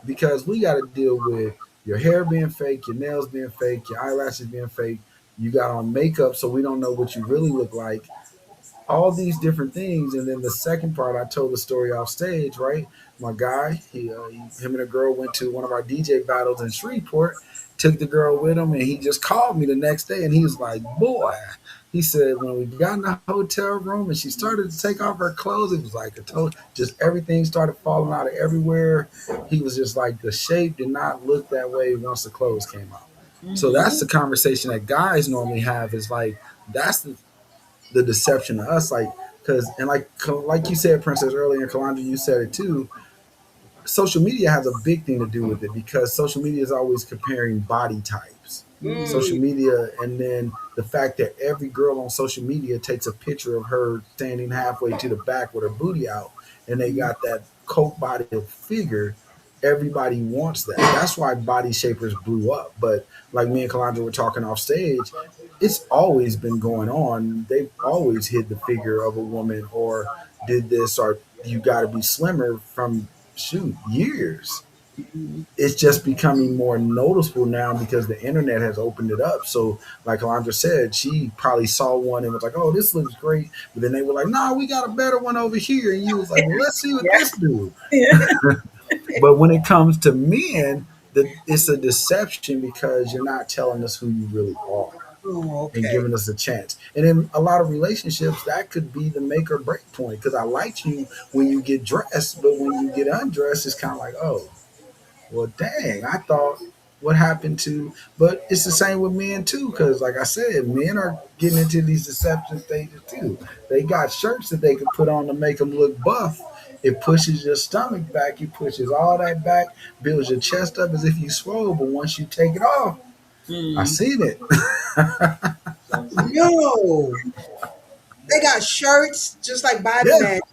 because we got to deal with your hair being fake, your nails being fake, your eyelashes being fake. You got on makeup, so we don't know what you really look like, all these different things. And then the second part, I told the story off stage, right? My guy, him and a girl went to one of our DJ battles in Shreveport, took the girl with him, and he just called me the next day and he was like, boy, he said, when we got in the hotel room and she started to take off her clothes, it was like just everything started falling out of everywhere. He was just like, the shape did not look that way once the clothes came out. So Hmm. that's the conversation that guys normally have, is like, that's the deception to us, like, because, and like you said, Princess, earlier, and Kalandra, you said it too. Social media has a big thing to do with it, because social media is always comparing body types. Hmm. Social media, and then the fact that every girl on social media takes a picture of her standing halfway to the back with her booty out, and they got that coke body figure. Everybody wants that. That's why body shapers blew up. But like me and Kalandra were talking off stage, it's always been going on. They've always hid the figure of a woman, or did this, or you got to be slimmer from, shoot, years. Hmm. It's just becoming more noticeable now because the internet has opened it up. So, like Alondra said, she probably saw one and was like, "Oh, this looks great," but then they were like, "No, we got a better one over here," and you was like, "Well, let's see what this do." Yeah. But when it comes to men, it's a deception, because you're not telling us who you really are Oh, and okay. giving us a chance. And in a lot of relationships, that could be the make or break point. Because I like you when you get dressed, but when you get undressed, it's kind of like, oh, well, dang, I thought, what happened to, but it's the same with men too, because like I said, men are getting into these deception stages too. They got shirts that they can put on to make them look buff. It pushes your stomach back, it pushes all that back, builds your chest up as if you swole, but once you take it off, I Mm. seen it. No, they got shirts just like Body Yeah, Magic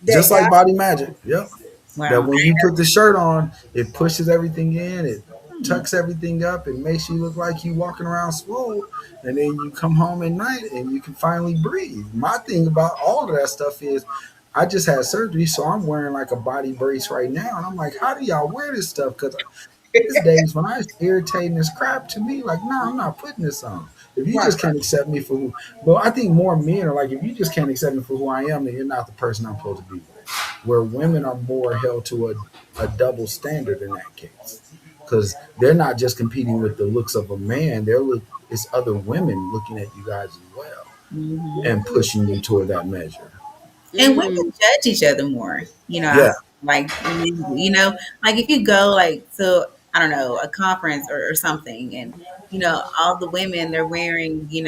just that like got. body magic. Yep. That Wow. when you put the shirt on, it pushes everything in, it Hmm. tucks everything up, it makes you look like you walking around swole, and then you come home at night and you can finally breathe. My thing about all of that stuff is, I just had surgery, so I'm wearing like a body brace right now, and I'm like, how do y'all wear this stuff? Because there's days when I was irritating this crap to me, like, nah, I'm not putting this on. If you Right, just can't accept me for who, well, I think more men are like, if you just can't accept me for who I am, then you're not the person I'm supposed to be with. Where women are more held to a double standard in that case. because they're not just competing with the looks of a man. It's other women looking at you guys as well Hmm. and pushing you toward that measure. And women Mm, judge each other more. Yeah, Like like if you go like to I don't know a conference or something, and all the women they're wearing we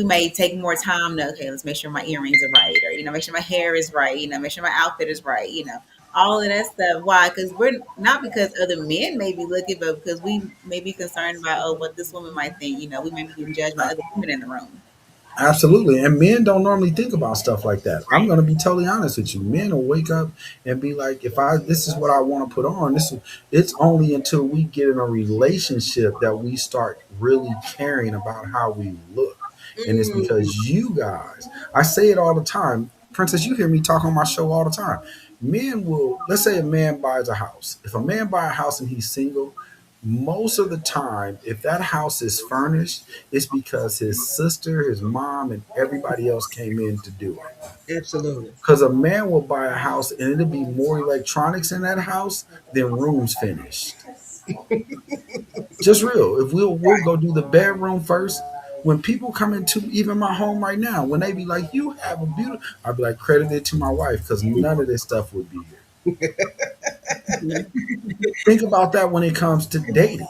may take more time to okay, let's make sure my earrings are right, or make sure my hair is right, make sure my outfit is right, all of that stuff. Why? Because we're not because other men may be looking, but because we may be concerned about what this woman might think. We may be getting judged by other women in the room. absolutely. And men don't normally think about stuff like that. I'm going to be totally honest with you. Men will wake up and be like, if I, this is what I want to put on, it's only until we get in a relationship that we start really caring about how we look. And it's mm, because you guys, I say it all the time. Princess, you hear me talk on my show all the time. Men will, let's say a man buys a house. If a man buys a house and he's single, most of the time, if that house is furnished, it's because his sister, his mom, and everybody else came in to do it. absolutely. Because a man will buy a house and it'll be more electronics in that house than rooms finished. Just real. If we'll go do the bedroom first. When people come into even my home right now, when they be like, "You have a beautiful," I'll be like, "Credit it to my wife," because none of this stuff would be here. Think about that when it comes to dating.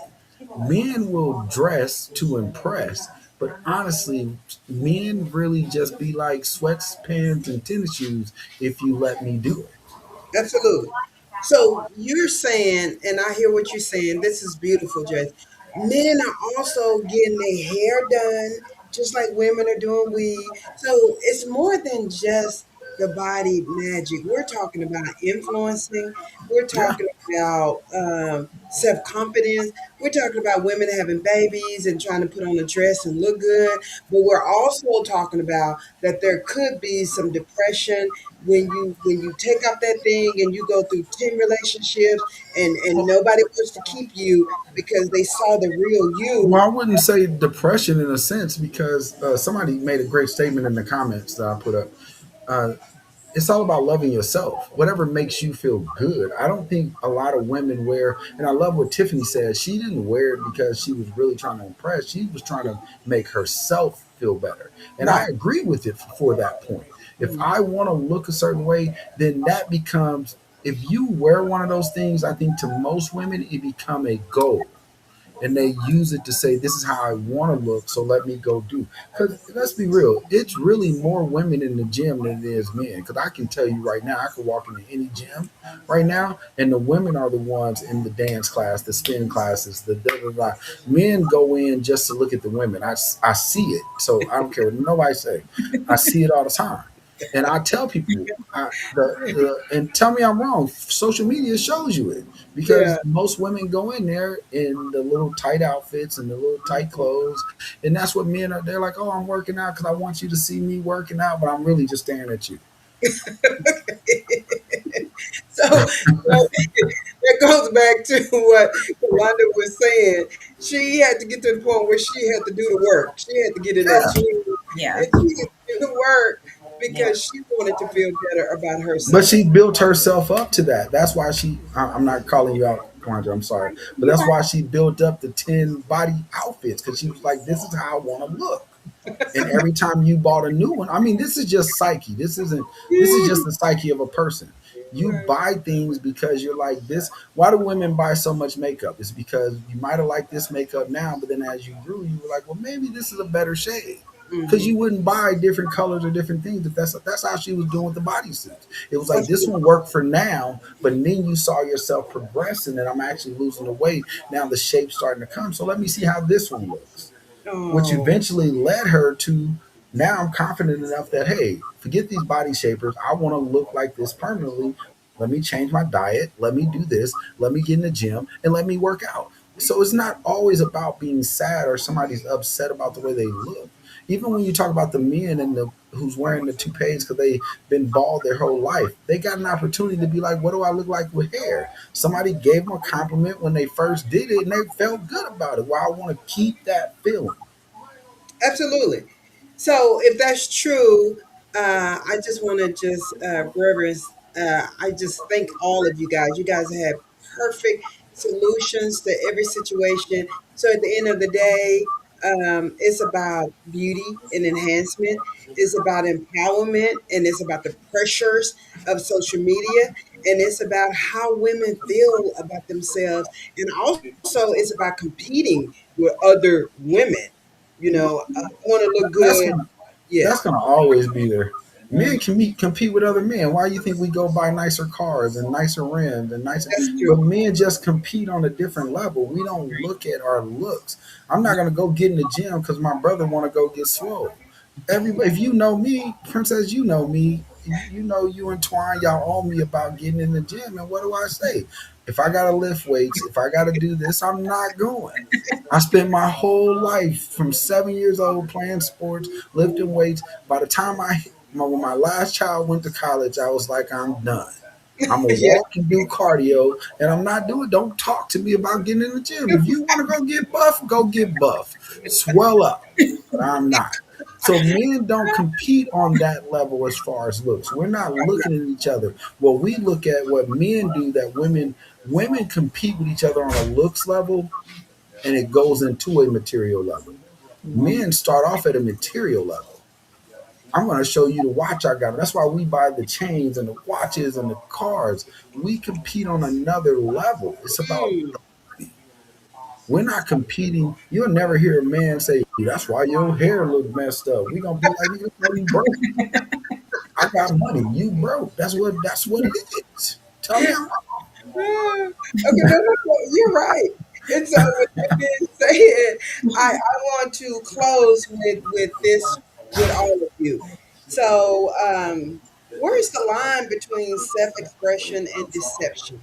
Men will dress to impress, but honestly, men really just be like sweatpants and tennis shoes if you let me do it. Absolutely. So you're saying, and I hear what you're saying. This is beautiful, Jess. Men are also getting their hair done, just like women are doing weave. So it's more than just the body magic. We're talking about influencing. We're Yeah. talking about self confidence. We're talking about women having babies and trying to put on a dress and look good. But we're also talking about that there could be some depression when you take off that thing and you go through 10 relationships and nobody wants to keep you because they saw the real Well, you. I wouldn't say depression in a sense because somebody made a great statement in the comments that I put up. Uh, it's all about loving yourself, whatever makes you feel good. I don't think a lot of women wear, and I love what Tiffany said. She didn't wear it because she was really trying to impress. She was trying to make herself feel better. And I Right. agree with it for that point. If Mhm. I want to look a certain way, then that becomes, if you wear one of those things, I think to most women, it become a goal and they use it to say this is how I want to look, so let me go do. Because let's be real, it's really more women in the gym than it is men. Because I can tell you right now, I could walk into any gym right now, and the women are the ones in the dance class, the spin classes, the da da da. Men go in just to look at the women. I see it, so I don't care what nobody say. I see it all the time. And I tell people, and tell me I'm wrong. Social media shows you it Yeah. because most women go in there in the little tight outfits and the little tight clothes, and that's what men are. They're like, "Oh, I'm working out because I want you to see me working out," but I'm really just staring at you. So that goes back to what Wanda was saying. She had to get to the point where she had to do the work. She had to get in that Yeah, gym Yeah, and she had to do the work yeah, because she wanted to feel better about but herself. she built herself up to that. That's why I'm not calling you out, Kwanzaa, I'm sorry, but you're that's right. why she built up the 10 body outfits because she was like, "This is how I want to look." And every time you bought a new one, I mean, this is just psyche. This is just the psyche of a person. You Right. buy things because you're like this. Why do women buy so much makeup? It's because you might have liked this makeup now, but then as you grew, you were like, well, maybe this is a better shade. Because Mhm. you wouldn't buy different colors or different things. If that's how she was doing with the bodysuits. It was like this Absolutely. one worked for now, but then you saw yourself progressing, and I'm actually losing the weight. Now the shape's starting to come. So let me see how this one looks, which Oh, eventually led her to now I'm confident enough that hey, forget these body shapers. I want to look like this permanently. Let me change my diet. Let me do this. Let me get in the gym and let me work out. So it's not always about being sad or somebody's upset about the way they look. Even when you talk about the men and the who's wearing the toupees because they've been bald their whole life, they got an opportunity to be like, what do I look like with hair? Somebody gave them a compliment when they first did it and they felt good about it. Well, I want to keep that feeling. absolutely. So if that's true, I just want to just reverence. I just thank all of you guys. You guys have perfect solutions to every situation. So at the end of the day, it's about beauty and enhancement. It's about empowerment, and it's about the pressures of social media, and it's about how women feel about themselves, and also it's about competing with other women. Want to look That's good. gonna Yeah, that's gonna always be there. Men can compete with other men. Why do you think we go buy nicer cars and nicer rims and nicer? that's true. But men just compete on a different level. We don't look at our looks. I'm not gonna go get in the gym because my brother want to go get swole. Everybody, if you know me, Princess, you know me. You know you and Twine, y'all own me about getting in the gym. And what do I say? If I gotta lift weights, if I gotta do this, I'm not going. I spent my whole life from 7 years old playing sports, lifting weights. By the time when my last child went to college, I was like, I'm done. I'm gonna Yeah, walk and do cardio, and I'm not doing. Don't talk to me about getting in the gym. If you want to go get buff, go get buff, swell up. But I'm not. So men don't compete on that level as far as looks. We're not looking at each other. Well, we look at what men do that women compete with each other on a looks level, and it goes into a material level. Men start off at a material level. I'm going to show you the watch I got. That's why we buy the chains and the watches and the cars. We compete on another level. It's about mm, money. We're not competing. You'll never hear a man say, "That's why your hair look messed up." We're gonna be like, "Nigga, you broke. I got money. You broke. That's what it is." Tell me I'm wrong. okay, no, you're right. And so, with that being said, I want to close with this with all of you. So, where's the line between self-expression and deception?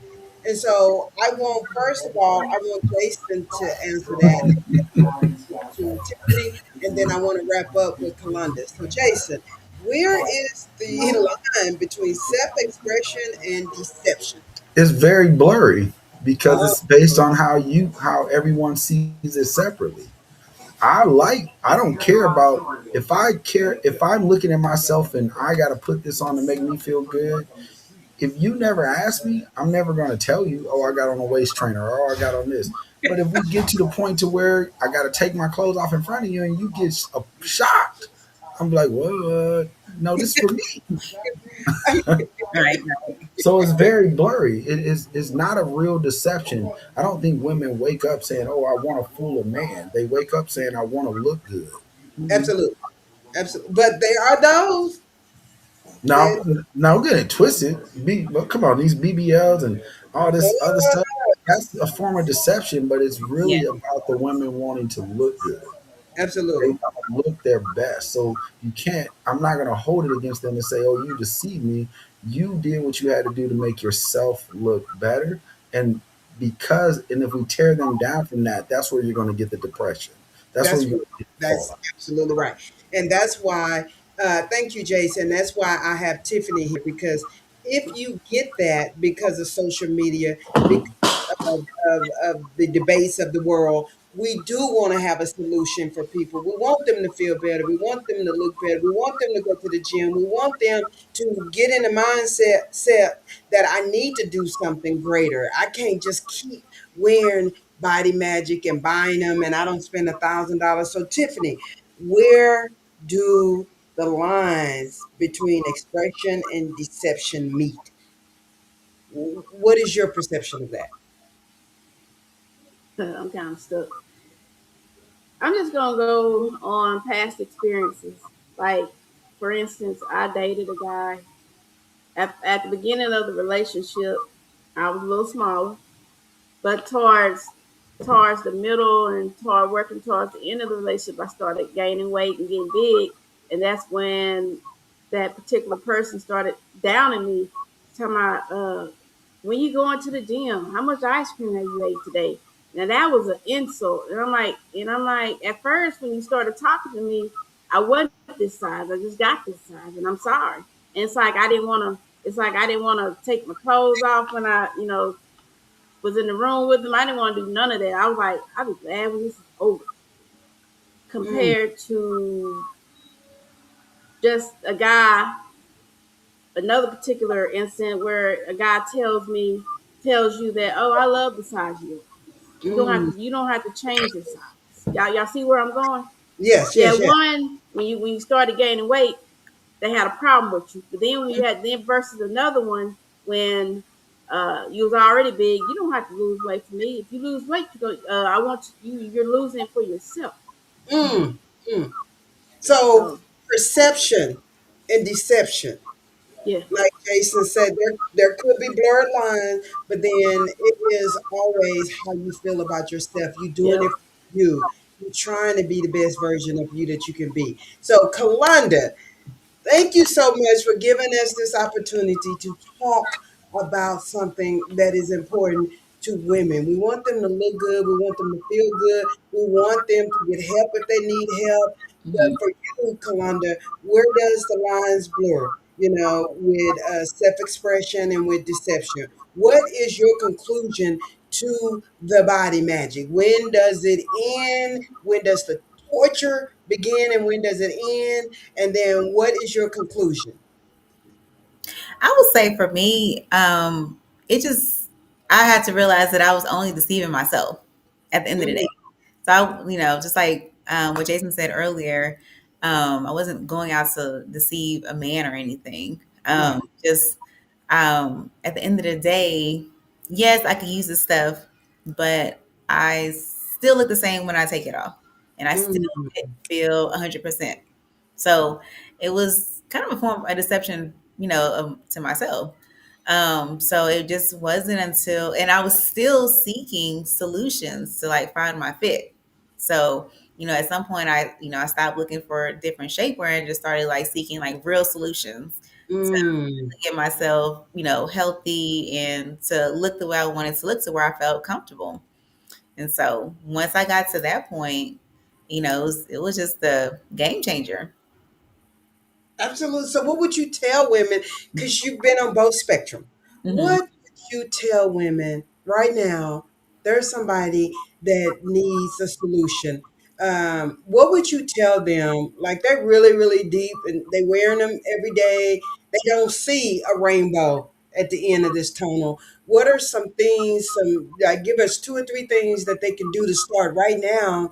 And so, I want first of all, I want Jason to answer that, and to Tiffany, and then I want to wrap up with Kalanda. So, Jason, where is the line between self-expression and deception? It's very blurry because Oh, it's based on how everyone sees it separately. I don't care about if I'm looking at myself and I got to put this on to make me feel good. If you never ask me, I'm never going to tell you, oh, I got on a waist trainer or oh, I got on this. But if we get to the point to where I got to take my clothes off in front of you and you get shocked, I'm like, what? No, this is for me. Right. So it's very blurry. It's not a real deception. I don't think women wake up saying, oh, I want to fool a man. They wake up saying, I want to look good. Mhm. absolutely. Absolutely. But there are those Now, that now, get it twisted. But come on, these BBLs and all this other uh, stuff. That's a form of deception, but it's Yeah. really about the women wanting to look good. They absolutely. want to look their best. So you can't. I'm not going to hold it against them and say, "Oh, you deceived me. You did what you had to do to make yourself look better." And if we tear them down from that, that's where you're going to get the depression. That's where That's you're going to get the that's fallout. absolutely right. And that's why thank you, Jason. That's why I have Tiffany here, because if you get that because of social media, because of the debates of the world, we do want to have a solution for people. We want them to feel better. We want them to look better. We want them to go to the gym. We want them to get in the mindset that I need to do something greater. I can't just keep wearing body magic and buying them and I don't spend $1,000. So Tiffany, where do the lines between expression and deception meet? What is your perception of that? I'm kind of stuck. I'm just gonna go on past experiences. Like, for instance, I dated a guy at the beginning of the relationship. I was a little smaller, but towards the middle and toward working towards the end of the relationship, I started gaining weight and getting big, and that's when that particular person started downing me, talking about, when you going to the gym, how much ice cream have you ate today? Now that was an insult, and I'm like, at first when you started talking to me, I wasn't this size. I just got this size, and I'm sorry. And it's like I didn't want to. It's like I didn't want to take my clothes off when I was in the room with him. I didn't want to do none of that. I was like, I'll be glad when this is over. Mm, Compared to just a guy, another particular incident where a guy tells me tells you that, oh, I love the size you are. Mm. You don't have to change your size. Y'all see where I'm going? Yes, Yeah, yes, yes. one when you started gaining weight, they had a problem with you. But then when you had then versus another one when you was already big, you don't have to lose weight for me. If you lose weight, you go. I want you. You're losing for yourself. Mm. Mm. So So perception and deception. yeah, Like Jason said, there could be blurred lines, but then it is always how you feel about yourself. You doing yep. it for you. You're trying to be the best version of you that you can be. So, Kalanda, thank you so much for giving us this opportunity to talk about something that is important to women. We want them to look good. We want them to feel good. We want them to get help if they need help. But for you, Kalanda, where does the lines blur? With self-expression and with deception. What is your conclusion to the body magic? When does it end? When does the torture begin and when does it end? And then what is your conclusion? I would say for me, it just I had to realize that I was only deceiving myself at the end of the Mm, day. So just like what Jason said earlier, I wasn't going out to deceive a man or anything. right. Just at the end of the day, yes, I could use this stuff, but I still look the same when I take it off, and I still Mm, feel 100%. So it was kind of a form of a deception, to myself. So it just wasn't until, and I was still seeking solutions to like find my fit. So, at some point I stopped looking for different shapewear and just started like seeking like real solutions to mm. get myself, healthy and to look the way I wanted to look to where I felt comfortable. And so once I got to that point, it was just the game changer. Absolutely. So, what would you tell women? Because you've been on both spectrum. Hmm. What would you tell women right now? There's somebody that needs a solution. What would you tell them? Like they're really, really deep, and they wearing them every day. They don't see a rainbow at the end of this tunnel. What are some things? Give us two or three things that they can do to start right now,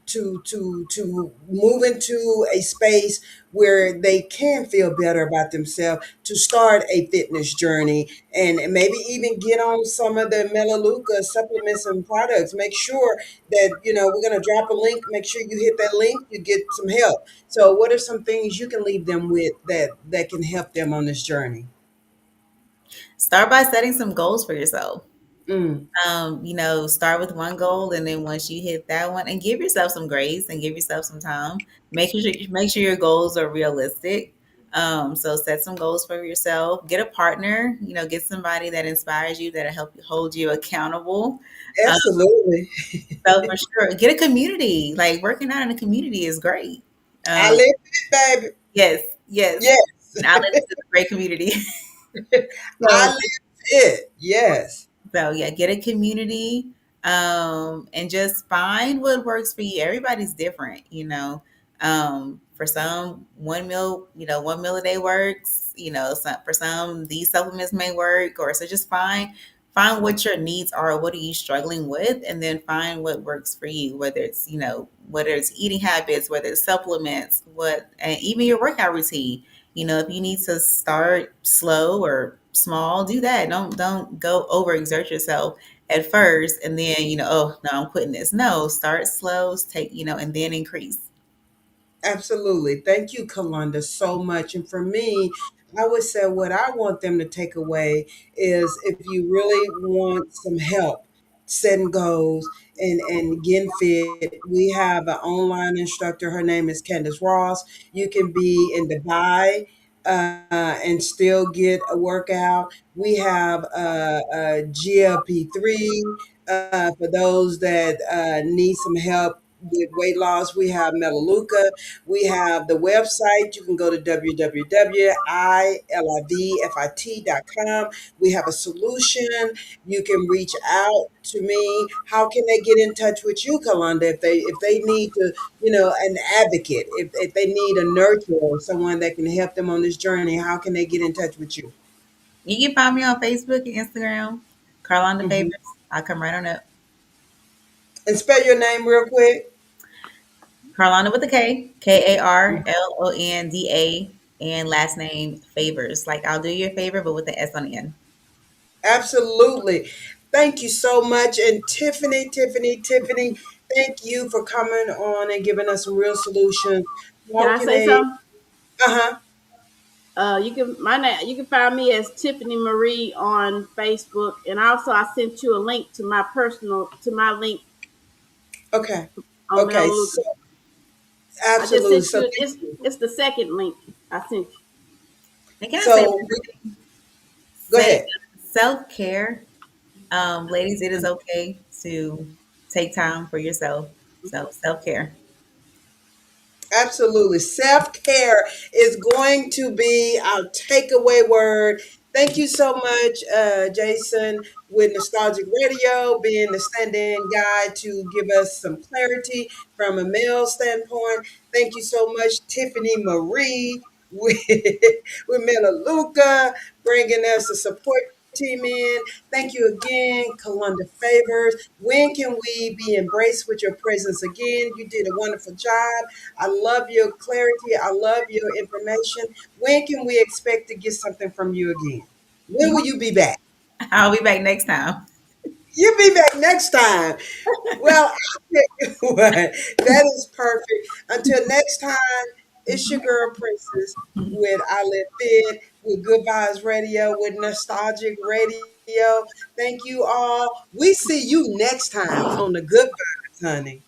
to move into a space where they can feel better about themselves, to start a fitness journey and maybe even get on some of the Melaleuca supplements and products. Make sure that, we're going to drop a link. Make sure you hit that link, you get some help. So what are some things you can leave them with that can help them on this journey? Start by setting some goals for yourself. Mm, Start with one goal, and then once you hit that one, and give yourself some grace and give yourself some time. Make sure your goals are realistic. So set some goals for yourself. Get a partner. Get somebody that inspires you, that'll help you hold you accountable. Um, absolutely. so for sure, get a community. Like working out in a community is great. I Um, live it, baby. yes, yes. Yes. And Outlet is a great community. I So live it. Yes. So yeah, get a community, and just find what works for you. Everybody's different, For some, one meal a day works. For some, these supplements may work. Or so just find what your needs are. What are you struggling with, and then find what works for you. Whether it's eating habits, whether it's supplements, and even your workout routine. If you need to start slow or small, do that. Don't go overexert yourself at first and then, oh no, I'm quitting this. No, start slow, and then increase. Absolutely. Thank you, Kalunda, so much. And for me, I would say what I want them to take away is if you really want some help setting goals and getting fit, we have an online instructor. Her name is Candace Ross. You can be in Dubai and still get a workout. We have a GLP-3 for those that need some help with weight loss. We have Melaleuca. We have the website. You can go to www.ilivfit.com. We have a solution. You can reach out to me. How can they get in touch with you, Kalanda, if they need to, an advocate, if they need a nurturer, someone that can help them on this journey? How can they get in touch with you? You can find me on Facebook and Instagram, Carlonda Hmm. Favors. I'll come right on up. And spell your name real quick. Carlonda with a K, Karlonda, and last name Favors. Like I'll do you a favor, but with the S on the end. Absolutely. Thank you so much. And Tiffany, thank you for coming on and giving us some real solutions. Can I Walking say a, something? uh-huh. You can my name. You can find me as Tiffany Marie on Facebook, and also I sent you a link to my personal to my link Okay. on Okay. Melaleuca. So I just absolutely. sent So you. It's the second link I sent you. And can I say so go say ahead. self care, ladies? It is okay to take time for yourself. So self care. Absolutely. Self care is going to be our takeaway word. Thank you so much, Jason, with Nostalgic Radio, being the stand in guy to give us some clarity from a male standpoint. Thank you so much, Tiffany Marie, with, with Luca, bringing us a support team in. Thank you again, Kalunda Favors. When can we be embraced with your presence again? You did a wonderful job. I love your clarity. I love your information. When can we expect to get something from you again? When will you be back? I'll be back next time. You'll be back next time. Well, I'll tell you what, that is perfect. Until next time, it's your girl Princess with I Live Fit, with Good Vibes Radio, with Nostalgic Radio. Thank you all. We see you next time on the Good Vibes, honey.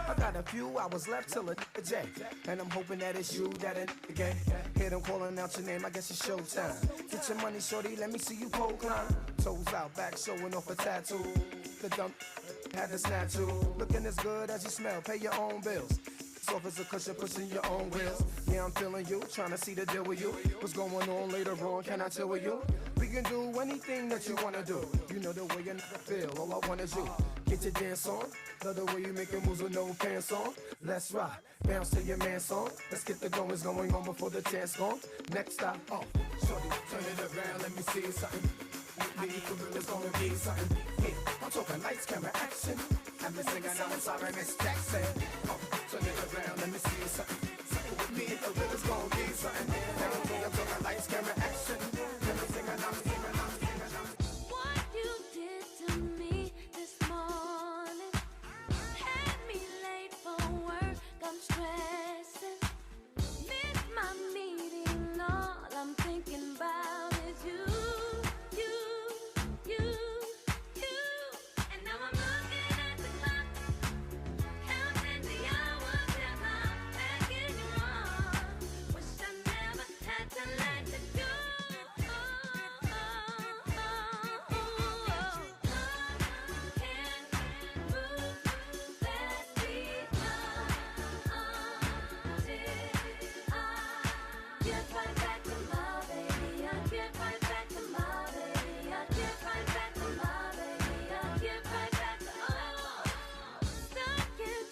I got a few hours left till a J, and I'm hoping that it's you that in the game. Hear them calling out your name, I guess it's showtime. Get your money, shorty, let me see you pole climb. Toes out, back showing off a tattoo. The dump had the snatch looking as good as you smell, pay your own bills. Soft as a cushion, pushing your own wheels. Yeah, I'm feeling you, trying to see the deal with you. What's going on later on, can I chill with you? We can do anything that you wanna do. You know the way you feel, all I want is you. Get your dance on, love the way you make your moves with no pants on. Let's rock, bounce to your man song. Let's get the goings going on before the chance gone. Next stop, oh, shorty, turn it around, let me see something. Me for real, it's gonna be something. Yeah, I'm talking lights, camera, action. I'm been singing, I'm sorry, Miss Jackson. Oh, turn it around, let me see something. Something with me for real, it's gonna be something. I'm talking lights, camera, action. Let me sing, I'm singing, I'm singing. What you did to me this morning had me late for work. I'm stressing, miss my meeting. All I'm thinking about is you, you, you, you. And now I'm looking at the clock, counting the hours till I'm back in your arms. Wish I never had to let you go.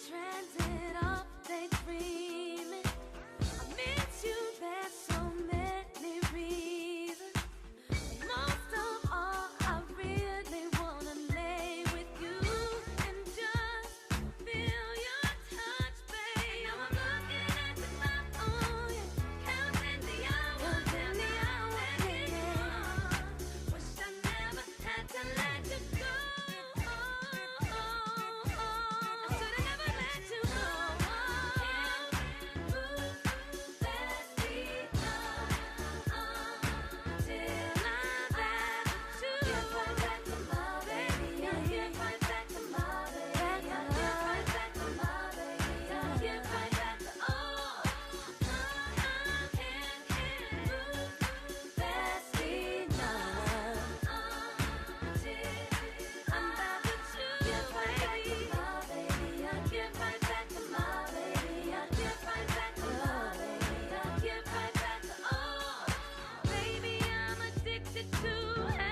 Transit off, daydreaming. I miss you, there's so many reasons. Most of all, I really wanna lay with you and just feel your touch, babe. Now I'm looking at the clock, oh yeah, counting the hours, yeah. Wish I never had to let you go. I should've never let you go. Can't move fast enough till I'm back to get right back to my baby. I get right back to my baby. I get right back to my baby. I get right back to oh. I can't move fast enough till I'm back with you. Get right back to my baby. I get right back to my baby. I get right back to my baby. I get right back to oh. Baby, I'm addicted to